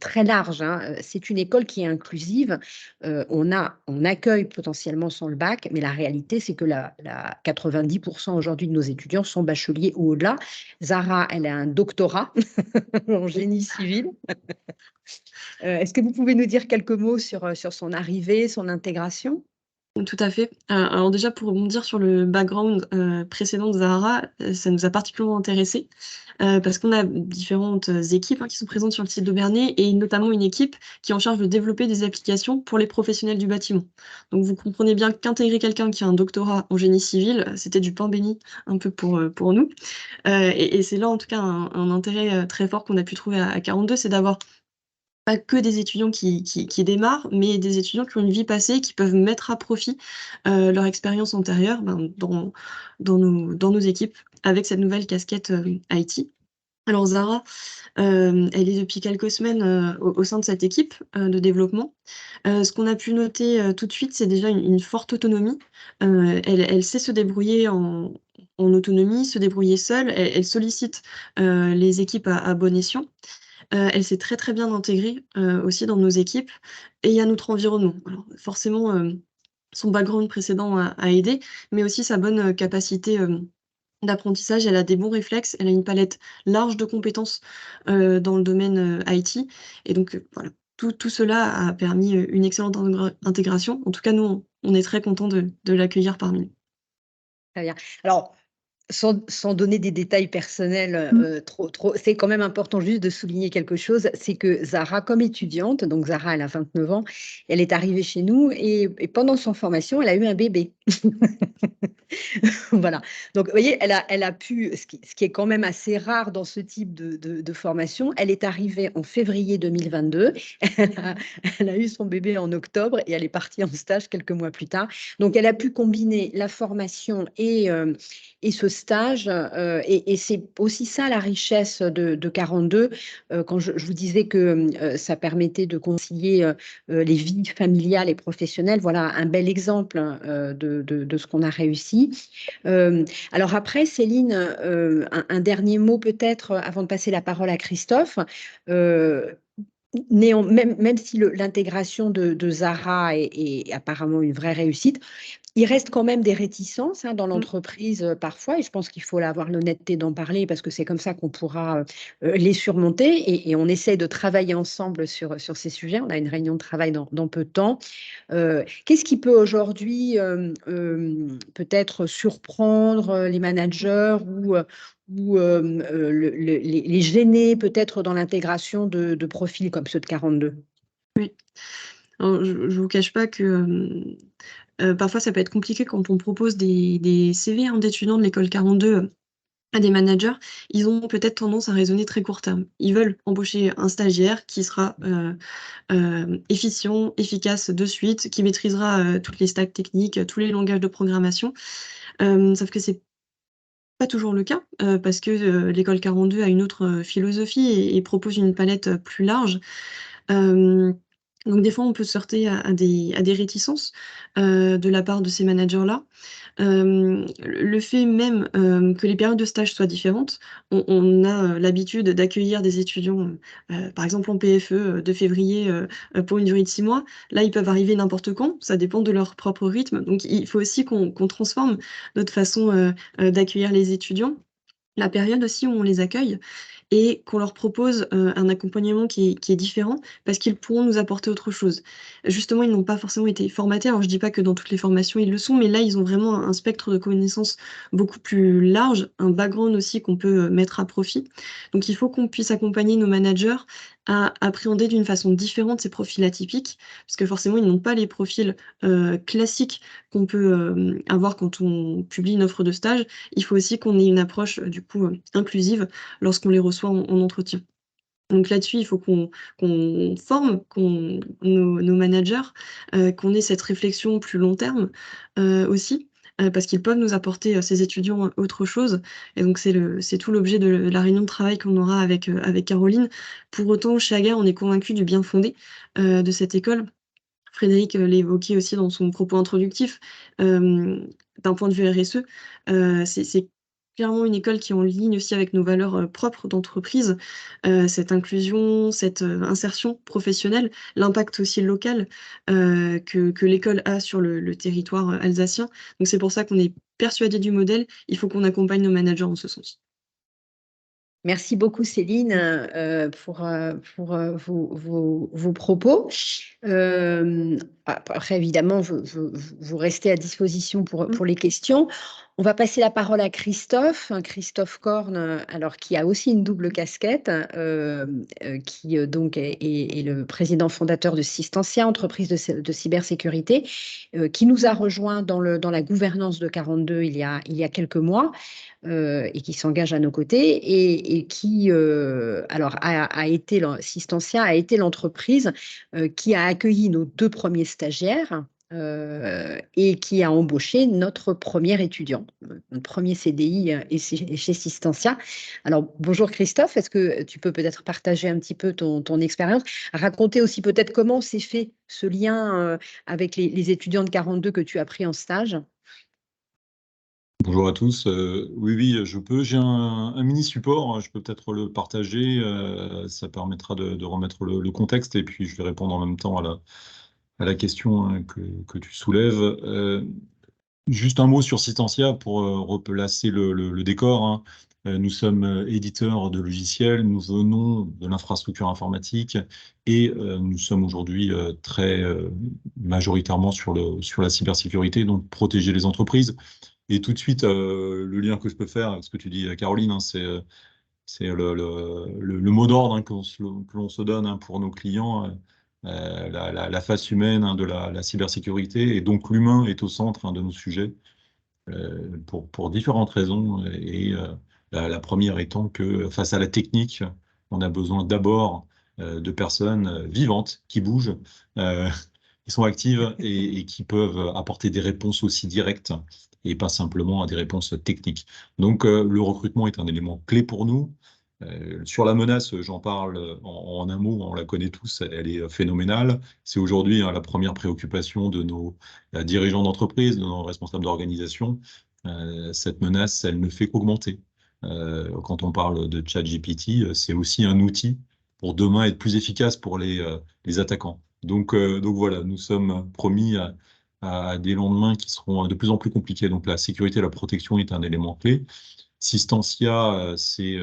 très large, hein. C'est une école qui est inclusive. On accueille potentiellement sans le bac, mais la réalité, c'est que 90% aujourd'hui de nos étudiants sont bacheliers ou au-delà. Zara, elle a un doctorat en génie civil. Est-ce que vous pouvez nous dire quelques mots sur son arrivée, son intégration? Tout à fait. Alors déjà, pour rebondir sur le background précédent de Zahara, ça nous a particulièrement intéressés parce qu'on a différentes équipes qui sont présentes sur le site d'Aubernay et notamment une équipe qui est en charge de développer des applications pour les professionnels du bâtiment. Donc vous comprenez bien qu'intégrer quelqu'un qui a un doctorat en génie civil, c'était du pain béni un peu pour nous. Et c'est là en tout cas un intérêt très fort qu'on a pu trouver à 42, c'est d'avoir pas que des étudiants qui démarrent, mais des étudiants qui ont une vie passée, qui peuvent mettre à profit leur expérience antérieure dans nos équipes avec cette nouvelle casquette IT. Alors Zara, elle est depuis quelques semaines au sein de cette équipe de développement. Ce qu'on a pu noter tout de suite, c'est déjà une forte autonomie. Elle sait se débrouiller en autonomie, se débrouiller seule. Elle sollicite les équipes à bon escient. Elle s'est très, très bien intégrée, aussi dans nos équipes et à notre environnement. Alors forcément, son background précédent a aidé, mais aussi sa bonne, capacité, d'apprentissage. Elle a des bons réflexes, elle a une palette large de compétences, dans le domaine, IT et donc, voilà. Tout cela a permis, une excellente intégration. En tout cas, nous, on est très contents de l'accueillir parmi nous. Très bien. Alors, sans donner des détails personnels trop, c'est quand même important juste de souligner quelque chose, c'est que Zara, comme étudiante, donc Zara, elle a 29 ans, elle est arrivée chez nous et pendant son formation, elle a eu un bébé. Voilà. Donc, vous voyez, elle a pu, ce qui est quand même assez rare dans ce type de formation, elle est arrivée en février 2022, elle a eu son bébé en octobre et elle est partie en stage quelques mois plus tard. Donc, elle a pu combiner la formation et ce stage. Et c'est aussi ça la richesse de 42. Quand je vous disais que ça permettait de concilier les vies familiales et professionnelles, voilà un bel exemple de ce qu'on a réussi. Alors après, Céline, un dernier mot peut-être avant de passer la parole à Christophe. Même si l'intégration de Zara est apparemment une vraie réussite, il reste quand même des réticences dans l'entreprise parfois, et je pense qu'il faut avoir l'honnêteté d'en parler parce que c'est comme ça qu'on pourra les surmonter et on essaie de travailler ensemble sur ces sujets. On a une réunion de travail dans peu de temps. Qu'est-ce qui peut aujourd'hui peut-être surprendre les managers ou les gêner peut-être dans l'intégration de profils comme ceux de 42? Oui. Alors je vous cache pas que, parfois ça peut être compliqué quand on propose des CV, d'étudiants de l'école 42, à des managers. Ils ont peut-être tendance à raisonner très court terme. Ils veulent embaucher un stagiaire qui sera, efficient, efficace de suite, qui maîtrisera, toutes les stacks techniques, tous les langages de programmation. Sauf que c'est pas toujours le cas, parce que, l'école 42 a une autre, philosophie et propose une palette, plus large. Hem, donc des fois, on peut se heurter à des réticences, de la part de ces managers-là. Le fait même, que les périodes de stage soient différentes, on a, l'habitude d'accueillir des étudiants, par exemple en PFE, de février, pour une durée de 6 mois. Là, ils peuvent arriver n'importe quand, ça dépend de leur propre rythme. Donc il faut aussi qu'on transforme notre façon, d'accueillir les étudiants. La période aussi où on les accueille et qu'on leur propose, un accompagnement qui est différent parce qu'ils pourront nous apporter autre chose. Justement, ils n'ont pas forcément été formatés. Alors je dis pas que dans toutes les formations ils le sont, mais là, ils ont vraiment un spectre de connaissances beaucoup plus large, un background aussi qu'on peut, mettre à profit. Donc il faut qu'on puisse accompagner nos managers à appréhender d'une façon différente ces profils atypiques, parce que forcément ils n'ont pas les profils, classiques qu'on peut, avoir quand on publie une offre de stage. Il faut aussi qu'on ait une approche, du coup, inclusive lorsqu'on les reçoit en entretien. Donc là-dessus, il faut qu'on forme nos managers, qu'on ait cette réflexion plus long terme, aussi. parce qu'ils peuvent nous apporter, ces étudiants, autre chose. Et donc c'est tout l'objet de la réunion de travail qu'on aura avec Caroline. Pour autant, chez Agar, on est convaincus du bien fondé, de cette école. Frédéric, l'évoquait aussi dans son propos introductif. D'un point de vue RSE, c'est clairement une école qui est en ligne aussi avec nos valeurs, propres d'entreprise. Cette inclusion, cette, insertion professionnelle, l'impact aussi local, que l'école a sur le territoire, alsacien. Donc c'est pour ça qu'on est persuadés du modèle. Il faut qu'on accompagne nos managers en ce sens. Merci beaucoup Céline pour vos propos. Après, évidemment, vous restez à disposition pour les questions. On va passer la parole à Christophe Korn, alors qui a aussi une double casquette, qui donc est le président fondateur de Systentia, entreprise de cybersécurité, qui nous a rejoint dans la gouvernance de 42 il y a quelques mois. Et qui s'engage à nos côtés et qui alors Systentia a été l'entreprise qui a accueilli nos 2 premiers stagiaires et qui a embauché notre premier étudiant, notre premier CDI chez Systentia. Alors bonjour Christophe, est-ce que tu peux peut-être partager un petit peu ton expérience, raconter aussi peut-être comment s'est fait ce lien avec les étudiants de 42 que tu as pris en stage? Bonjour à tous. Oui, je peux. J'ai un mini support, hein, je peux peut-être le partager. Ça permettra de remettre le contexte et puis je vais répondre en même temps à la question hein, que tu soulèves. Juste un mot sur Systentia pour replacer le décor. Hein. Nous sommes éditeurs de logiciels, nous venons de l'infrastructure informatique et nous sommes aujourd'hui très majoritairement sur la cybersécurité, donc protéger les entreprises. Et tout de suite, le lien que je peux faire avec ce que tu dis, Caroline, hein, c'est le mot d'ordre hein, que l'on se donne hein, pour nos clients, la face humaine hein, de la cybersécurité. Et donc, l'humain est au centre hein, de nos sujets pour différentes raisons. Et la première étant que face à la technique, on a besoin d'abord de personnes vivantes qui bougent. Qui sont actives et qui peuvent apporter des réponses aussi directes et pas simplement à des réponses techniques. Donc, le recrutement est un élément clé pour nous. Sur la menace, j'en parle en un mot, on la connaît tous, elle est phénoménale. C'est aujourd'hui hein, la première préoccupation de nos dirigeants d'entreprise, de nos responsables d'organisation. Cette menace, elle ne fait qu'augmenter. Quand on parle de ChatGPT, c'est aussi un outil pour demain être plus efficace pour les attaquants. Donc voilà, nous sommes promis à des lendemains qui seront de plus en plus compliqués. Donc la sécurité et la protection est un élément clé. Systentia, c'est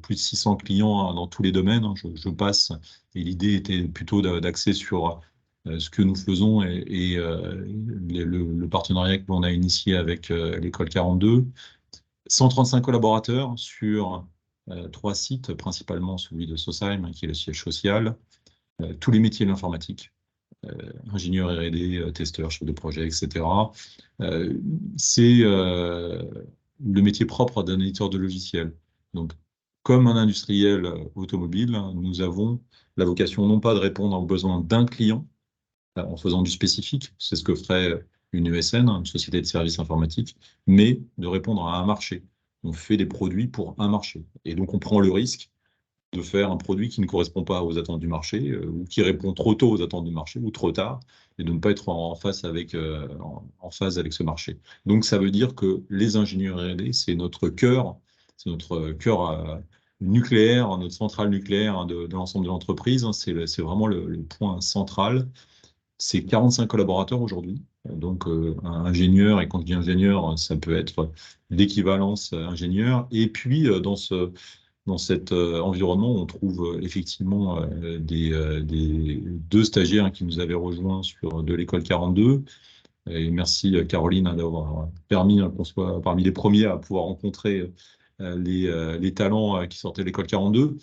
plus de 600 clients hein, dans tous les domaines. Hein, je passe. Et l'idée était plutôt d'axer sur ce que nous faisons et le partenariat que l'on a initié avec l'école 42. 135 collaborateurs sur 3 sites, principalement celui de Sosheim, qui est le siège social. Tous les métiers de l'informatique, ingénieur R&D, testeur, chef de projet, etc. C'est le métier propre d'un éditeur de logiciels. Donc, comme un industriel automobile, nous avons la vocation non pas de répondre aux besoins d'un client en faisant du spécifique, c'est ce que ferait une ESN, une société de services informatiques, mais de répondre à un marché. On fait des produits pour un marché. Et donc, on prend le risque de faire un produit qui ne correspond pas aux attentes du marché ou qui répond trop tôt aux attentes du marché ou trop tard et de ne pas être en phase avec ce marché. Donc, ça veut dire que les ingénieurs R&D, c'est notre cœur nucléaire, notre centrale nucléaire hein, de l'ensemble de l'entreprise. Hein, c'est vraiment le point central. C'est 45 collaborateurs aujourd'hui. Donc, un ingénieur, et quand je dis ingénieur, ça peut être l'équivalence ingénieur. Et puis, dans cet environnement, on trouve effectivement des 2 stagiaires qui nous avaient rejoints de l'école 42. Et merci Caroline hein, d'avoir permis qu'on soit parmi les premiers à pouvoir rencontrer les talents qui sortaient de l'école 42.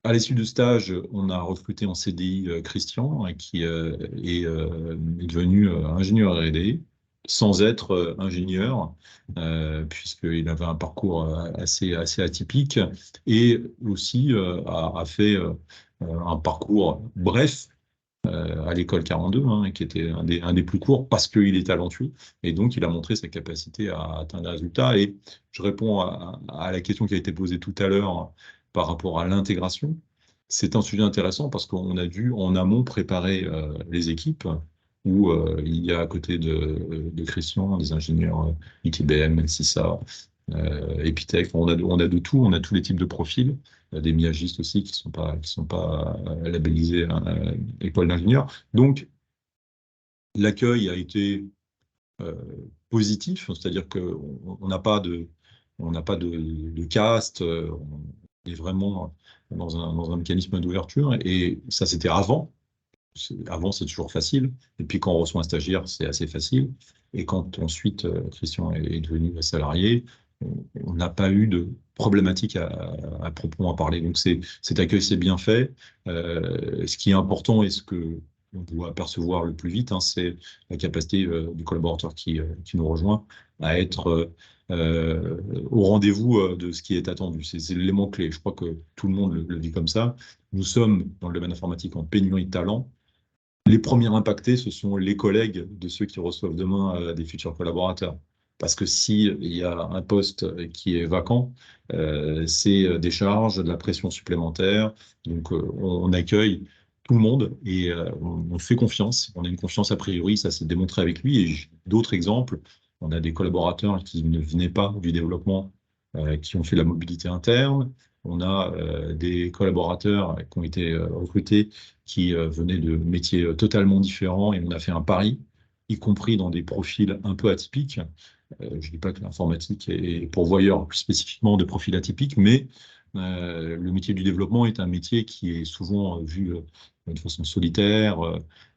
À l'issue du stage, on a recruté en CDI Christian, qui est devenu ingénieur R&D, sans être ingénieur, puisqu'il avait un parcours assez atypique, et aussi a fait un parcours bref, à l'école 42, qui était un des plus courts parce qu'il est talentueux. Et donc, il a montré sa capacité à atteindre les résultats. Et je réponds à la question qui a été posée tout à l'heure par rapport à l'intégration. C'est un sujet intéressant parce qu'on a dû, en amont, préparer les équipes où il y a à côté de Christian des ingénieurs ITBM, CISA, Epitech, on a de tout, on a tous les types de profils, des miagistes aussi qui sont pas labellisés école d'ingénieur. Donc, l'accueil a été positif, c'est-à-dire qu'on n'a pas de caste, on est vraiment dans un mécanisme d'ouverture, et ça c'était avant. Avant, c'est toujours facile. Et puis, quand on reçoit un stagiaire, c'est assez facile. Et quand ensuite, Christian est devenu salarié, on n'a pas eu de problématique à proprement parler. Donc, cet accueil s'est bien fait. Ce qui est important et ce que on doit percevoir le plus vite, c'est la capacité du collaborateur qui nous rejoint à être au rendez-vous de ce qui est attendu. C'est l'élément clé. Je crois que tout le monde le vit comme ça. Nous sommes, dans le domaine informatique, en pénurie de talent. Les premiers impactés, ce sont les collègues de ceux qui reçoivent demain des futurs collaborateurs. Parce que s'il y a un poste qui est vacant, c'est des charges, de la pression supplémentaire. Donc, on accueille tout le monde et on fait confiance. On a une confiance a priori, ça s'est démontré avec lui. Et j'ai d'autres exemples. On a des collaborateurs qui ne venaient pas du développement, qui ont fait la mobilité interne. On a des collaborateurs qui ont été recrutés qui venaient de métiers totalement différents, et on a fait un pari, y compris dans des profils un peu atypiques. Je ne dis pas que l'informatique est pourvoyeur plus spécifiquement de profils atypiques, mais le métier du développement est un métier qui est souvent vu de façon solitaire,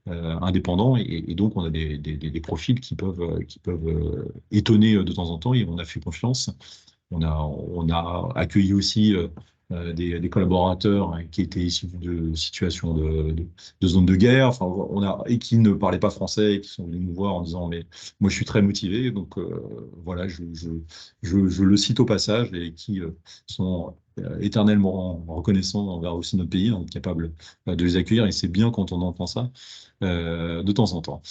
indépendant, et donc on a des profils qui peuvent étonner de temps en temps, et on a fait confiance. On a accueilli aussi des collaborateurs qui étaient issus de situations de zones de guerre, enfin, et qui ne parlaient pas français et qui sont venus nous voir en disant mais moi je suis très motivé, donc voilà, je le cite au passage, et qui sont éternellement reconnaissants envers aussi notre pays, capable de les accueillir, et c'est bien quand on entend ça de temps en temps.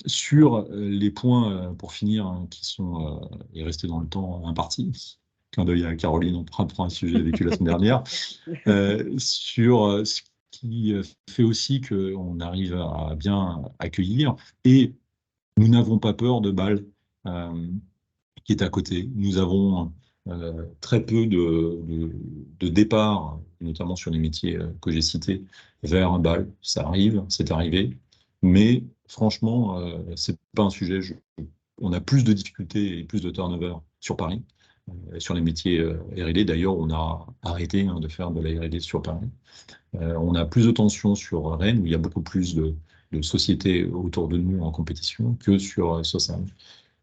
Sur les points, pour finir, qui sont restés dans le temps imparti, clin d'œil à Caroline, on prend un sujet vécu la semaine dernière, sur ce qui fait aussi qu'on arrive à bien accueillir, et nous n'avons pas peur de Bâle, qui est à côté. Nous avons très peu de départs, notamment sur les métiers que j'ai cités, vers Bâle. Ça arrive, c'est arrivé, mais franchement, c'est pas un sujet. On a plus de difficultés et plus de turnover sur Paris, sur les métiers R&D. D'ailleurs, on a arrêté de faire de la R&D sur Paris. On a plus de tensions sur Rennes, où il y a beaucoup plus de sociétés autour de nous en compétition que sur Soissons.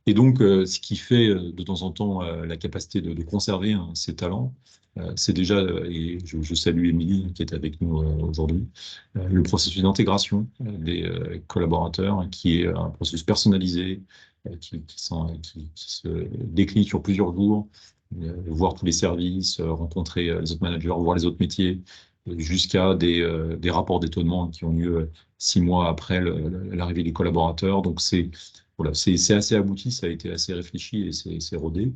Et donc, ce qui fait de temps en temps la capacité de conserver ces talents, c'est déjà, et je salue Émilie qui est avec nous aujourd'hui, le processus d'intégration des collaborateurs, qui est un processus personnalisé, qui se décline sur plusieurs jours, voir tous les services, rencontrer les autres managers, voir les autres métiers, jusqu'à des rapports d'étonnement qui ont lieu 6 mois après l'arrivée des collaborateurs. Donc, voilà, c'est assez abouti, ça a été assez réfléchi et c'est rodé.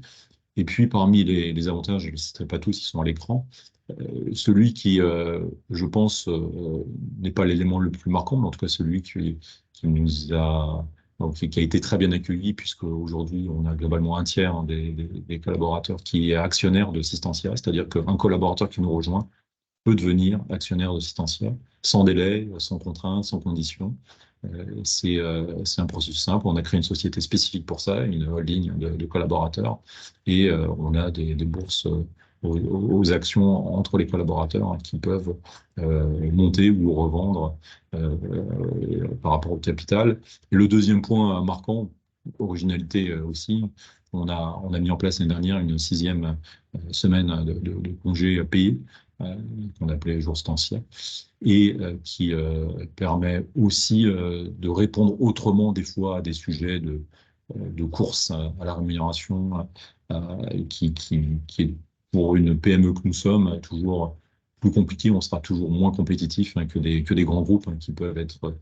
Et puis, parmi les avantages, je ne les citerai pas tous, ils sont à l'écran. Celui qui, je pense, n'est pas l'élément le plus marquant, mais en tout cas celui qui nous a, donc, qui a été très bien accueilli, puisque aujourd'hui on a globalement un tiers des collaborateurs qui est actionnaire de Systentia, c'est-à-dire qu'un collaborateur qui nous rejoint peut devenir actionnaire de Systentia, sans délai, sans contrainte, sans condition. C'est un processus simple. On a créé une société spécifique pour ça, une holding de collaborateurs, et on a des bourses aux actions entre les collaborateurs qui peuvent monter ou revendre par rapport au capital. Et le deuxième point marquant, originalité aussi, on a mis en place l'année dernière une 6e semaine de congés payés, qu'on appelait jours stantiels, et qui permet aussi de répondre autrement des fois à des sujets de course à la rémunération, qui est pour une PME que nous sommes toujours plus compliqué, on sera toujours moins compétitif que des grands groupes qui peuvent être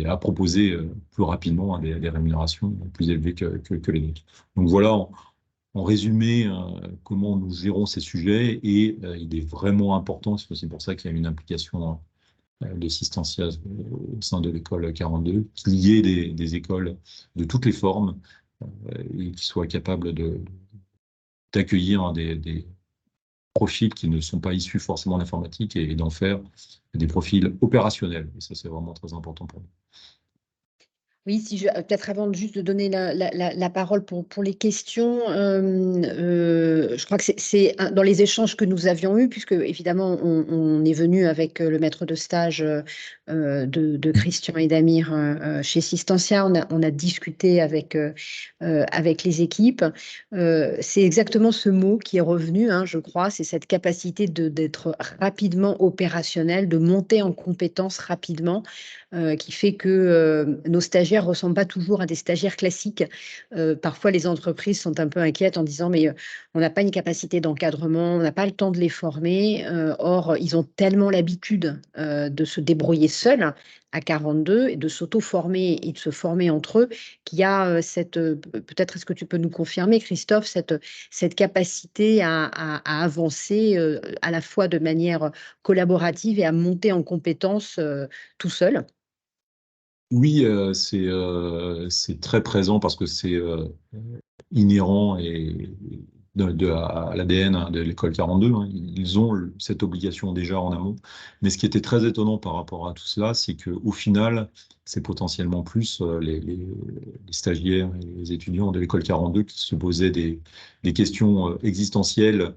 à proposer plus rapidement des rémunérations plus élevées que les nôtres. Donc voilà, en résumé, comment nous gérons ces sujets, et il est vraiment important, c'est aussi pour ça qu'il y a une implication de Systentia au sein de l'école 42, qu'il y ait des écoles de toutes les formes et qui soient capables d'accueillir des profils qui ne sont pas issus forcément de l'informatique et d'en faire des profils opérationnels. Et ça, c'est vraiment très important pour nous. Oui, si peut-être avant juste de donner la parole pour les questions, je crois que c'est dans les échanges que nous avions eus, puisque évidemment on est venu avec le maître de stage de Christian et d'Amir chez Systentia, on a discuté avec les équipes. C'est exactement ce mot qui est revenu, je crois, c'est cette capacité d'être rapidement opérationnel, de monter en compétences rapidement. Qui fait que nos stagiaires ne ressemblent pas toujours à des stagiaires classiques. Parfois, les entreprises sont un peu inquiètes en disant mais on n'a pas une capacité d'encadrement, on n'a pas le temps de les former. Or, ils ont tellement l'habitude de se débrouiller seuls à 42 et de s'auto-former et de se former entre eux qu'il y a peut-être est-ce que tu peux nous confirmer, Christophe, cette capacité à avancer à la fois de manière collaborative et à monter en compétences tout seul. Oui, c'est très présent parce que c'est inhérent à l'ADN de l'école 42. Ils ont cette obligation déjà en amont. Mais ce qui était très étonnant par rapport à tout cela, c'est qu'au final, c'est potentiellement plus les stagiaires et les étudiants de l'école 42 qui se posaient des questions existentielles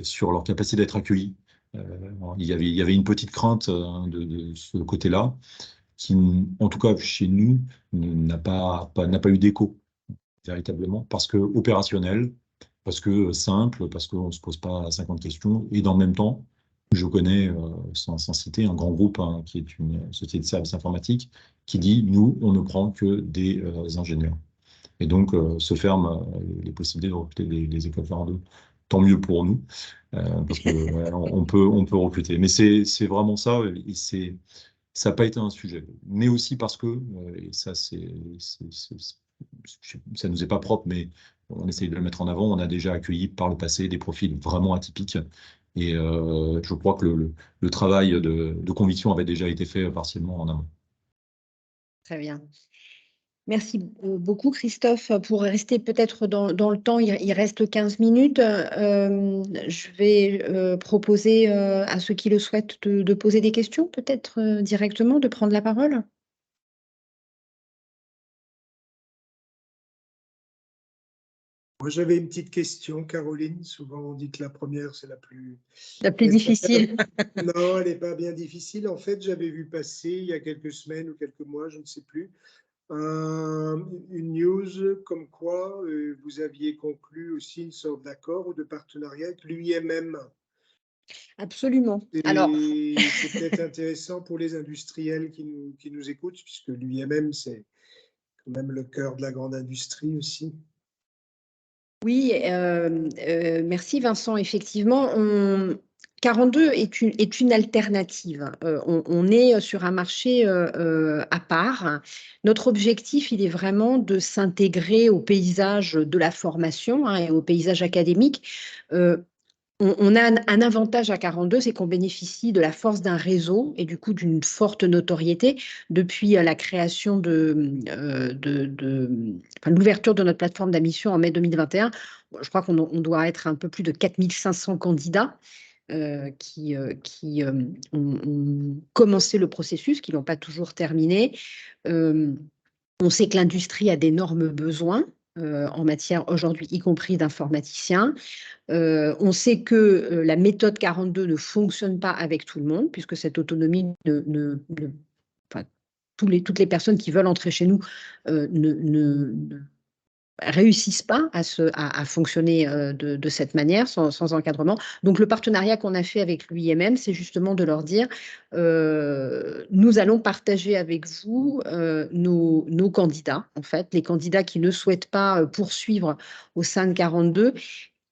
sur leur capacité d'être accueillis. Il y avait une petite crainte de ce côté-là, qui, en tout cas chez nous, n'a pas eu d'écho véritablement, parce que opérationnel, parce que simple, parce qu'on ne se pose pas 50 questions, et dans le même temps, je connais, sans citer, un grand groupe qui est une société de services informatiques, qui dit, nous, on ne prend que des ingénieurs. Et donc, se ferment les possibilités de recruter des écoles 42. Tant mieux pour nous, parce qu'on on peut recruter. Mais c'est vraiment ça, et ça n'a pas été un sujet. Mais aussi parce que, et ça, ça nous est pas propre, mais on essaye de le mettre en avant, on a déjà accueilli par le passé des profils vraiment atypiques. Et je crois que le travail de conviction avait déjà été fait partiellement en amont. Très bien. Merci beaucoup, Christophe. Pour rester peut-être dans le temps, il reste 15 minutes. Je vais proposer à ceux qui le souhaitent de poser des questions, peut-être directement, de prendre la parole. Moi, j'avais une petite question, Caroline. Souvent, on dit que la première, c'est la plus difficile. Non, elle n'est pas bien difficile. En fait, j'avais vu passer il y a quelques semaines ou quelques mois, je ne sais plus, une news comme quoi vous aviez conclu aussi une sorte d'accord ou de partenariat avec l'UIMM. Absolument. Alors, c'est peut-être intéressant pour les industriels qui nous écoutent, puisque l'UIMM, c'est quand même le cœur de la grande industrie aussi. Oui, merci Vincent. Effectivement, 42 est une alternative. On est sur un marché à part. Notre objectif, il est vraiment de s'intégrer au paysage de la formation et au paysage académique. On a un avantage à 42, c'est qu'on bénéficie de la force d'un réseau et du coup d'une forte notoriété depuis la création l'ouverture de notre plateforme d'admission en mai 2021. Je crois qu'on doit être un peu plus de 4500 candidats qui ont commencé le processus, qui ne l'ont pas toujours terminé. On sait que l'industrie a d'énormes besoins en matière aujourd'hui, y compris d'informaticiens. On sait que la méthode 42 ne fonctionne pas avec tout le monde, puisque cette autonomie enfin, toutes les personnes qui veulent entrer chez nous ne réussissent pas à fonctionner de cette manière, sans encadrement. Donc, le partenariat qu'on a fait avec l'UIMM, c'est justement de leur dire nous allons partager avec vous nos candidats, en fait, les candidats qui ne souhaitent pas poursuivre au sein de 42,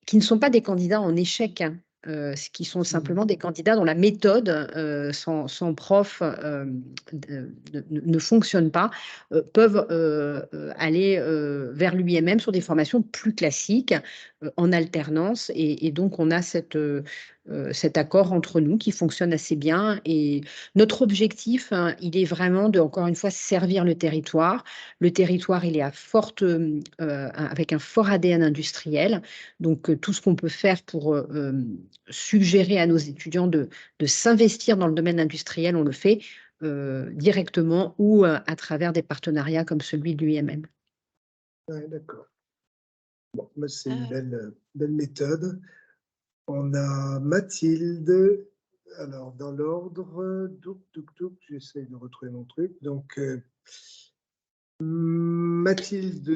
qui ne sont pas des candidats en échec. ce qui sont simplement des candidats dont la méthode sans prof ne fonctionne pas, peuvent aller vers l'UIMM sur des formations plus classiques en alternance. Et donc, on a cet accord entre nous qui fonctionne assez bien. Et notre objectif, hein, il est vraiment de, encore une fois, servir le territoire. Le territoire, il est avec un fort ADN industriel. Donc, tout ce qu'on peut faire pour suggérer à nos étudiants de s'investir dans le domaine industriel, on le fait directement ou à travers des partenariats comme celui de l'UIMM. Ouais, d'accord. Bon, c'est une belle méthode. On a Mathilde. Alors, dans l'ordre, j'essaie de retrouver mon truc. Donc, Mathilde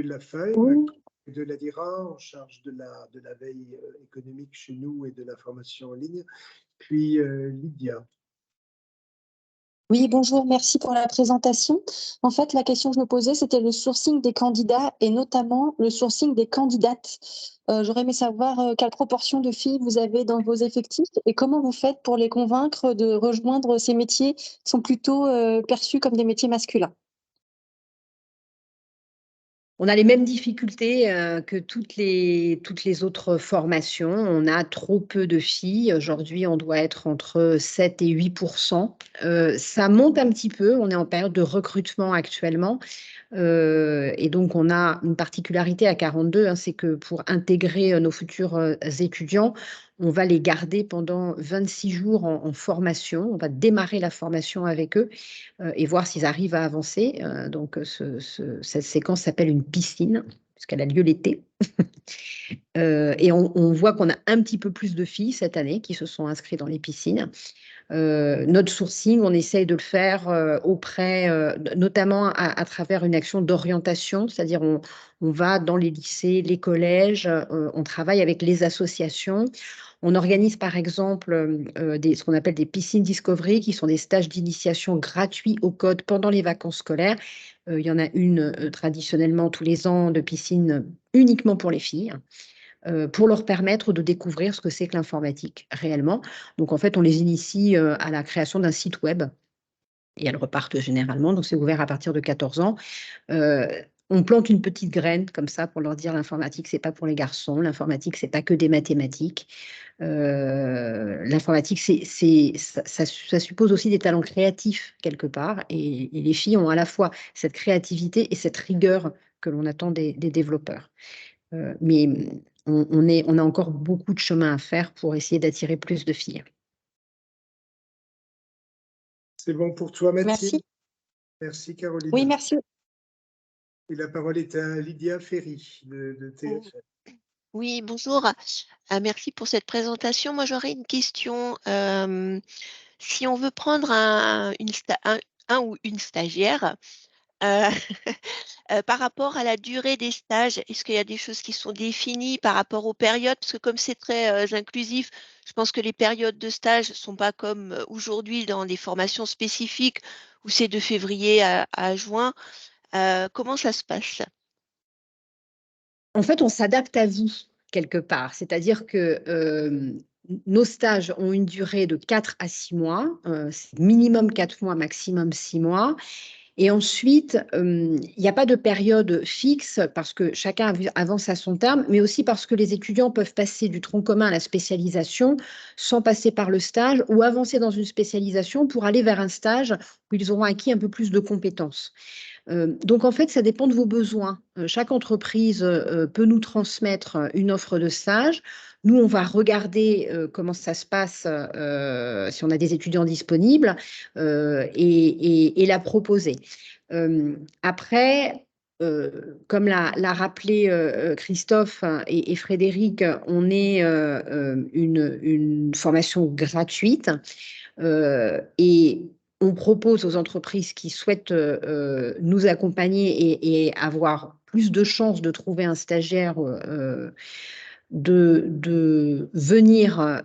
Lafaye, Oui. de l'ADIRA, en charge de la veille économique chez nous et de la formation en ligne. Puis Lydia. Oui, bonjour, merci pour la présentation. En fait, la question que je me posais, c'était le sourcing des candidats et notamment le sourcing des candidates. J'aurais aimé savoir quelle proportion de filles vous avez dans vos effectifs et comment vous faites pour les convaincre de rejoindre ces métiers qui sont plutôt perçus comme des métiers masculins. On a les mêmes difficultés que toutes les autres formations. On a trop peu de filles. Aujourd'hui, on doit être entre 7 et 8%. Ça monte un petit peu. On est en période de recrutement actuellement. Et donc, on a une particularité à 42, hein, c'est que pour intégrer nos futurs étudiants, on va les garder pendant 26 jours en formation. On va démarrer la formation avec eux et voir s'ils arrivent à avancer. Donc, cette séquence s'appelle une piscine, puisqu'elle a lieu l'été. Et on voit qu'on a un petit peu plus de filles cette année qui se sont inscrites dans les piscines. Notre sourcing, on essaye de le faire auprès, notamment à travers une action d'orientation, c'est-à-dire on va dans les lycées, les collèges, on travaille avec les associations. On organise par exemple ce qu'on appelle des piscines discovery, qui sont des stages d'initiation gratuits au code pendant les vacances scolaires. Il y en a une traditionnellement tous les ans de piscine uniquement pour les filles, pour leur permettre de découvrir ce que c'est que l'informatique réellement. Donc, en fait, on les initie à la création d'un site web et elles repartent généralement. Donc, c'est ouvert à partir de 14 ans. On plante une petite graine comme ça pour leur dire l'informatique, c'est pas pour les garçons. L'informatique, c'est pas que des mathématiques. L'informatique, ça suppose aussi des talents créatifs quelque part. Et les filles ont à la fois cette créativité et cette rigueur que l'on attend des développeurs. Mais on a encore beaucoup de chemin à faire pour essayer d'attirer plus de filles. C'est bon pour toi, Mathilde? Merci. Merci, Caroline. Oui, merci. Et la parole est à Lydia Ferry de TFM. Oui, bonjour. Merci pour cette présentation. Moi, j'aurais une question. Si on veut prendre un ou une stagiaire, par rapport à la durée des stages, est-ce qu'il y a des choses qui sont définies par rapport aux périodes? Parce que comme c'est très inclusif, je pense que les périodes de stage ne sont pas comme aujourd'hui dans des formations spécifiques où c'est de février à juin. Comment ça se passe? En fait, on s'adapte à vous quelque part. C'est-à-dire que nos stages ont une durée de 4 à 6 mois. C'est minimum 4 mois, maximum 6 mois. Et ensuite, il n'y a pas de période fixe parce que chacun avance à son terme, mais aussi parce que les étudiants peuvent passer du tronc commun à la spécialisation sans passer par le stage ou avancer dans une spécialisation pour aller vers un stage où ils auront acquis un peu plus de compétences. Donc, en fait, ça dépend de vos besoins. Chaque entreprise peut nous transmettre une offre de stage. Nous, on va regarder comment ça se passe, si on a des étudiants disponibles et la proposer. Après, comme l'a rappelé Christophe et Frédéric, on est une formation gratuite et on propose aux entreprises qui souhaitent nous accompagner et avoir plus de chances de trouver un stagiaire de venir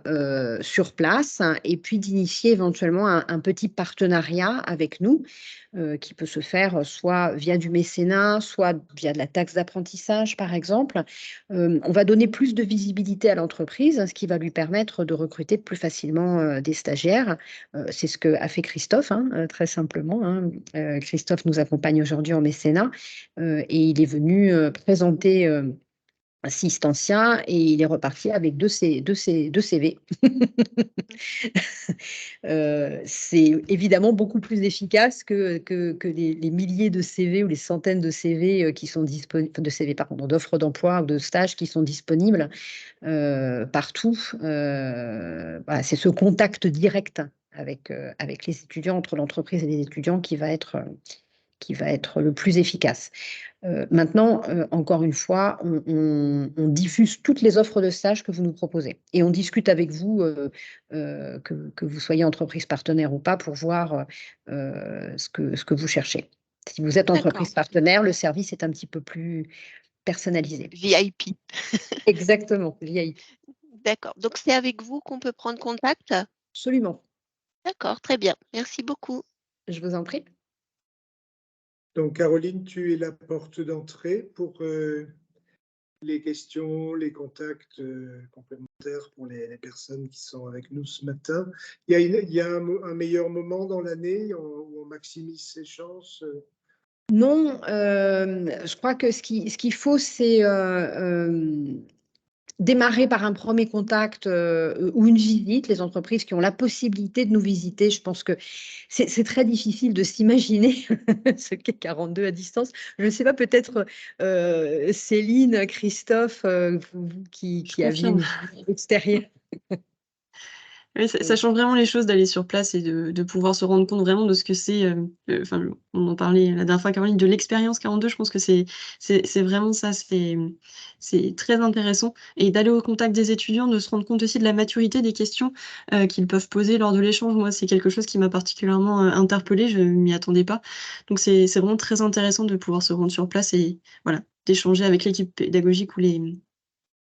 sur place et puis d'initier éventuellement un petit partenariat avec nous qui peut se faire soit via du mécénat, soit via de la taxe d'apprentissage, par exemple. On va donner plus de visibilité à l'entreprise, ce qui va lui permettre de recruter plus facilement des stagiaires. C'est ce qu'a fait Christophe, hein, très simplement, hein. Christophe nous accompagne aujourd'hui en mécénat et il est venu présenter Assistentia et il est reparti avec deux CV. C'est évidemment beaucoup plus efficace que les milliers de CV ou les centaines de CV qui sont disponibles, de CV, pardon, d'offres d'emploi ou de stages qui sont disponibles partout. Voilà, c'est ce contact direct avec les étudiants, entre l'entreprise et les étudiants qui va être le plus efficace. Maintenant, encore une fois, on diffuse toutes les offres de stage que vous nous proposez et on discute avec vous, que vous soyez entreprise partenaire ou pas, pour voir ce que vous cherchez. Si vous êtes D'accord. entreprise partenaire, le service est un petit peu plus personnalisé. VIP. Exactement, VIP. D'accord. Donc, c'est avec vous qu'on peut prendre contact? Absolument. D'accord, très bien. Merci beaucoup. Je vous en prie. Donc, Caroline, tu es la porte d'entrée pour les questions, les contacts complémentaires pour les personnes qui sont avec nous ce matin. Il y a un meilleur moment dans l'année où on maximise ses chances Non, je crois que ce qu'il faut, c'est démarrer par un premier contact ou une visite. Les entreprises qui ont la possibilité de nous visiter, je pense que c'est très difficile de s'imaginer ce qu'est 42 à distance. Je ne sais pas, peut-être Céline, Christophe, vous qui Je avez une confirme. vue extérieure. Oui, ça change vraiment les choses d'aller sur place et de pouvoir se rendre compte vraiment de ce que c'est, enfin, on en parlait la dernière fois, Caroline, de l'expérience 42. Je pense que c'est vraiment ça, c'est très intéressant, et d'aller au contact des étudiants, de se rendre compte aussi de la maturité des questions, qu'ils peuvent poser lors de l'échange. Moi, c'est quelque chose qui m'a particulièrement, interpellée, je m'y attendais pas. Donc c'est vraiment très intéressant de pouvoir se rendre sur place et voilà, d'échanger avec l'équipe pédagogique ou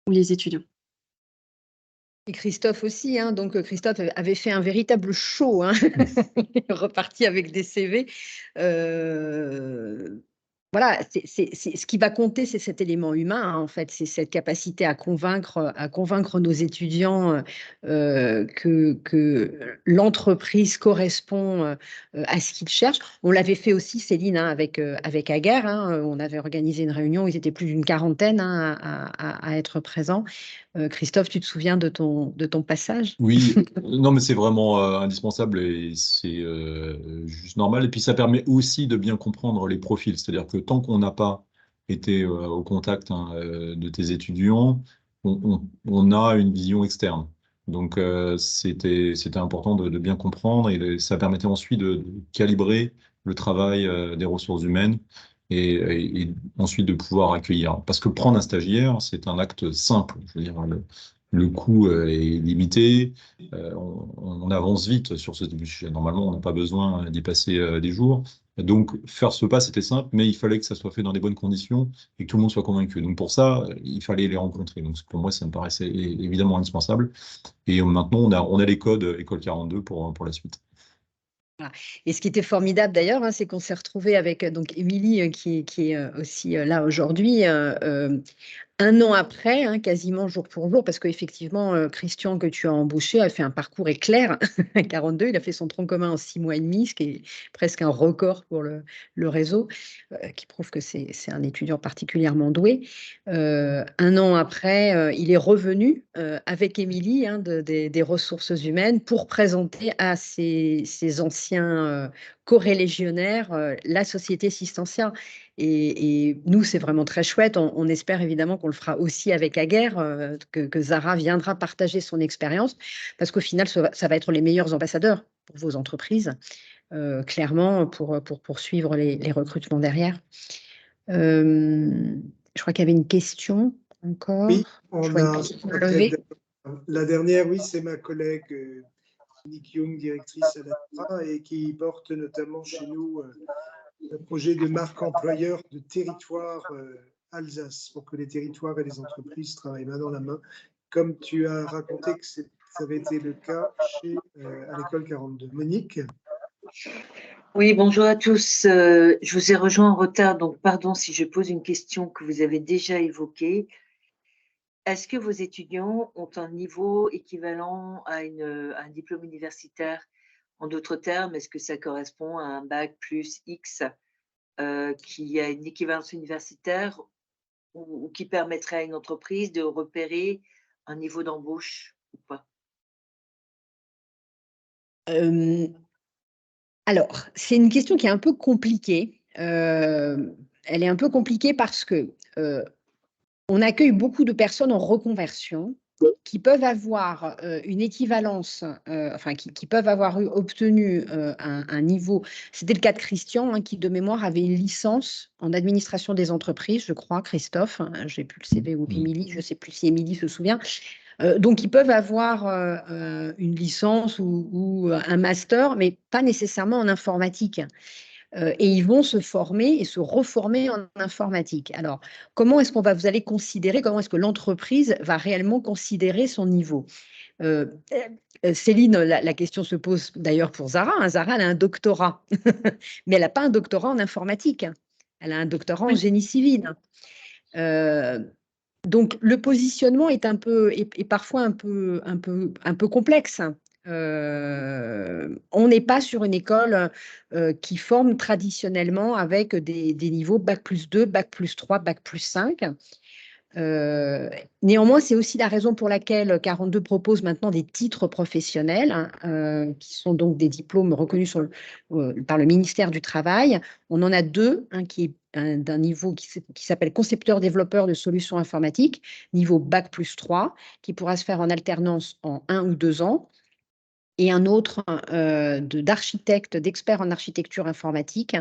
les étudiants. Et Christophe aussi, hein, donc Christophe avait fait un véritable show, hein. Il est reparti avec des CV. Voilà, ce qui va compter, c'est cet élément humain, hein, en fait, c'est cette capacité à convaincre nos étudiants que l'entreprise correspond à ce qu'ils cherchent. On l'avait fait aussi, Céline, hein, avec Aguerre, hein, on avait organisé une réunion, ils étaient plus d'une quarantaine, hein, à être présents. Christophe, tu te souviens de ton passage? Oui, non, mais c'est vraiment indispensable et c'est juste normal. Et puis ça permet aussi de bien comprendre les profils. C'est-à-dire que tant qu'on n'a pas été au contact, hein, de tes étudiants, on a une vision externe. Donc c'était important de bien comprendre, et ça permettait ensuite de calibrer le travail des ressources humaines et ensuite de pouvoir accueillir. Parce que prendre un stagiaire, c'est un acte simple. Je veux dire, le coût est limité, on avance vite sur ce sujet. Normalement, on n'a pas besoin d'y passer des jours. Donc, faire ce pas, c'était simple, mais il fallait que ça soit fait dans les bonnes conditions et que tout le monde soit convaincu. Donc, pour ça, il fallait les rencontrer. Donc, pour moi, ça me paraissait évidemment indispensable. Et maintenant, on a les codes École 42 pour la suite. Voilà. Et ce qui était formidable d'ailleurs, hein, c'est qu'on s'est retrouvé avec donc Émilie qui est aussi là aujourd'hui, un an après, hein, quasiment jour pour jour, parce qu'effectivement, Christian, que tu as embauché, a fait un parcours éclair à 42. Il a fait son tronc commun en 6 mois et demi, ce qui est presque un record pour le réseau, qui prouve que c'est un étudiant particulièrement doué. Un an après, il est revenu avec Émilie, hein, des ressources humaines, pour présenter à ses anciens corélégionnaires la société Sistentia. Et nous, c'est vraiment très chouette. On espère évidemment qu'on le fera aussi avec Aguerre, que Zara viendra partager son expérience, parce qu'au final, ça va être les meilleurs ambassadeurs pour vos entreprises, clairement, pour poursuivre les recrutements derrière. Je crois qu'il y avait une question encore. Oui, Je on vois une a petite main levée. la dernière, oui, c'est ma collègue Nick Young, directrice à l'ASRA, et qui porte notamment chez nous le projet de marque employeur de territoire Alsace pour que les territoires et les entreprises travaillent main dans la main, comme tu as raconté que ça avait été le cas à l'école 42. Monique? Oui, bonjour à tous. Je vous ai rejoint en retard, donc pardon si je pose une question que vous avez déjà évoquée. Est-ce que vos étudiants ont un niveau équivalent à un diplôme universitaire? En d'autres termes, est-ce que ça correspond à un bac plus X qui a une équivalence universitaire ou qui permettrait à une entreprise de repérer un niveau d'embauche ou pas? Alors, c'est une question qui est un peu compliquée. Elle est un peu compliquée parce que on accueille beaucoup de personnes en reconversion qui peuvent avoir une équivalence, enfin qui peuvent avoir obtenu un niveau. C'était le cas de Christian, hein, qui de mémoire avait une licence en administration des entreprises, je crois, Christophe. Hein, j'ai plus le CV ou Émilie, je ne sais plus si Émilie se souvient. Donc, ils peuvent avoir une licence ou un master, mais pas nécessairement en informatique. Et ils vont se former et se reformer en informatique. Alors, comment est-ce vous allez considérer, comment est-ce que l'entreprise va réellement considérer son niveau? Céline, la question se pose d'ailleurs pour Zara. Hein. Zara, elle a un doctorat, mais elle n'a pas un doctorat en informatique. Elle a un doctorat en génie civil. Donc, le positionnement est parfois un peu complexe. On n'est pas sur une école qui forme traditionnellement avec des niveaux bac plus 2, bac plus 3, bac plus 5. Néanmoins, c'est aussi la raison pour laquelle 42 propose maintenant des titres professionnels, hein, qui sont donc des diplômes reconnus par le ministère du Travail. On en a deux, un qui est d'un niveau qui s'appelle concepteur-développeur de solutions informatiques, niveau bac plus 3, qui pourra se faire en alternance en 1 ou 2 ans, et un autre d'architecte, d'expert en architecture informatique,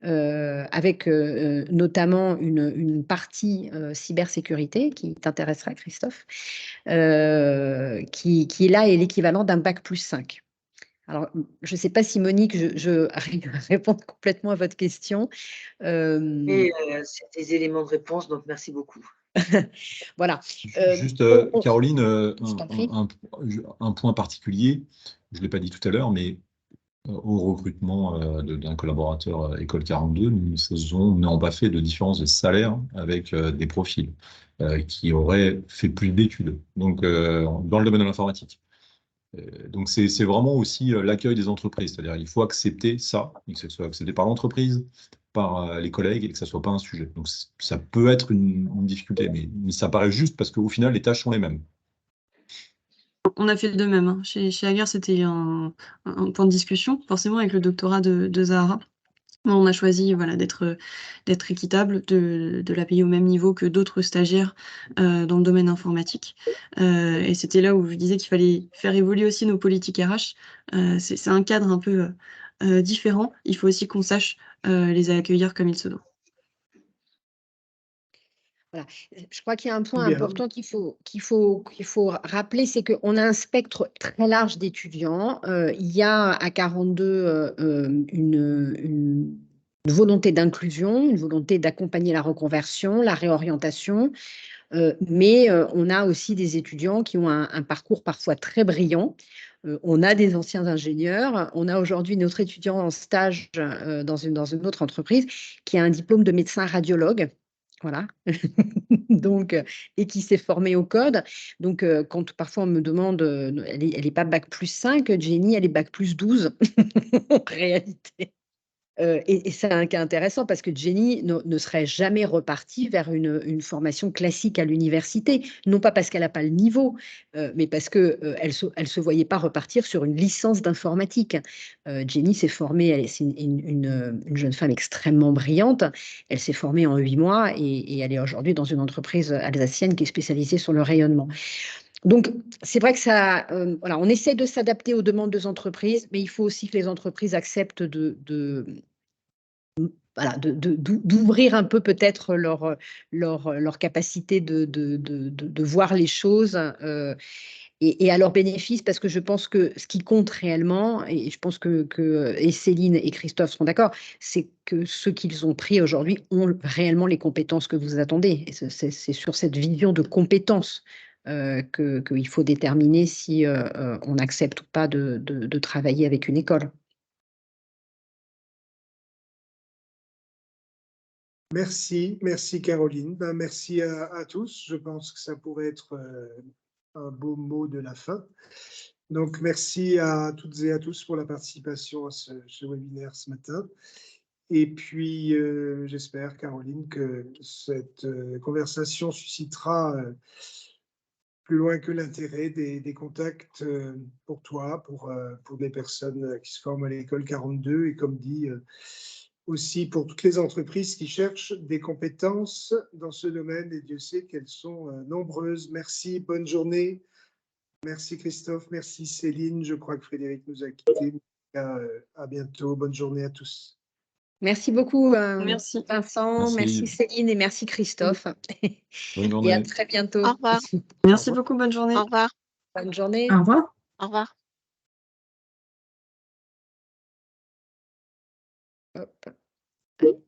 avec notamment une partie cybersécurité qui t'intéressera, Christophe, qui est là est l'équivalent d'un bac plus 5. Alors, je ne sais pas si Monique, je réponds complètement à votre question. Et c'est des éléments de réponse, donc merci beaucoup. Voilà. Juste, Caroline, un point particulier, je ne l'ai pas dit tout à l'heure, mais au recrutement d'un collaborateur École 42, nous n'avons pas fait de différence de salaire avec des profils qui auraient fait plus d'études, donc dans le domaine de l'informatique. Donc c'est vraiment aussi l'accueil des entreprises, c'est-à-dire il faut accepter ça, que ce soit accepté par l'entreprise, par les collègues, et que ça ne soit pas un sujet. Donc ça peut être une difficulté, mais ça paraît juste parce qu'au final, les tâches sont les mêmes. On a fait de même. Hein. Chez Agar, c'était un point de discussion, forcément avec le doctorat de Zahara. On a choisi d'être équitable, de la payer au même niveau que d'autres stagiaires dans le domaine informatique. Et c'était là où je disais qu'il fallait faire évoluer aussi nos politiques RH. C'est un cadre un peu différent. Il faut aussi qu'on sache les accueillir comme il se doit. Voilà. Je crois qu'il y a un point important qu'il faut rappeler, c'est qu'on a un spectre très large d'étudiants. Il y a à 42 une volonté d'inclusion, une volonté d'accompagner la reconversion, la réorientation, mais on a aussi des étudiants qui ont un parcours parfois très brillant. On a des anciens ingénieurs. On a aujourd'hui notre étudiant en stage dans une autre entreprise qui a un diplôme de médecin radiologue. Voilà. Donc, et qui s'est formée au code. Donc, quand parfois on me demande, elle n'est pas bac plus 5, Jenny, elle est bac plus 12 en réalité. Et c'est un cas intéressant parce que Jenny ne serait jamais repartie vers une formation classique à l'université, non pas parce qu'elle n'a pas le niveau, mais parce qu'elle ne se voyait pas repartir sur une licence d'informatique. Jenny s'est formée, c'est une jeune femme extrêmement brillante, elle s'est formée en 8 mois et elle est aujourd'hui dans une entreprise alsacienne qui est spécialisée sur le rayonnement. Donc, c'est vrai que voilà, on essaie de s'adapter aux demandes des entreprises, mais il faut aussi que les entreprises acceptent d'ouvrir un peu peut-être leur capacité de voir les choses et à leur bénéfice, parce que je pense que ce qui compte réellement, et je pense et Céline et Christophe seront d'accord, c'est que ceux qu'ils ont pris aujourd'hui ont réellement les compétences que vous attendez. Et c'est sur cette vision de compétences qu'il faut déterminer si on accepte ou pas de travailler avec une école. Merci Caroline. Ben, merci à tous. Je pense que ça pourrait être un beau mot de la fin. Donc, merci à toutes et à tous pour la participation à ce webinaire ce matin. Et puis, j'espère, Caroline, que cette conversation suscitera plus loin que l'intérêt des contacts pour toi, pour les personnes qui se forment à l'école 42, et comme dit, aussi pour toutes les entreprises qui cherchent des compétences dans ce domaine, et Dieu sait qu'elles sont nombreuses. Merci, bonne journée. Merci Christophe, merci Céline. Je crois que Frédéric nous a quittés. À bientôt, bonne journée à tous. Merci beaucoup, Merci. Vincent, merci Céline et merci Christophe. Bonne journée. Et à très bientôt. Au revoir. Merci beaucoup, bonne journée. Au revoir. Bonne journée. Au revoir. Au revoir. Hop.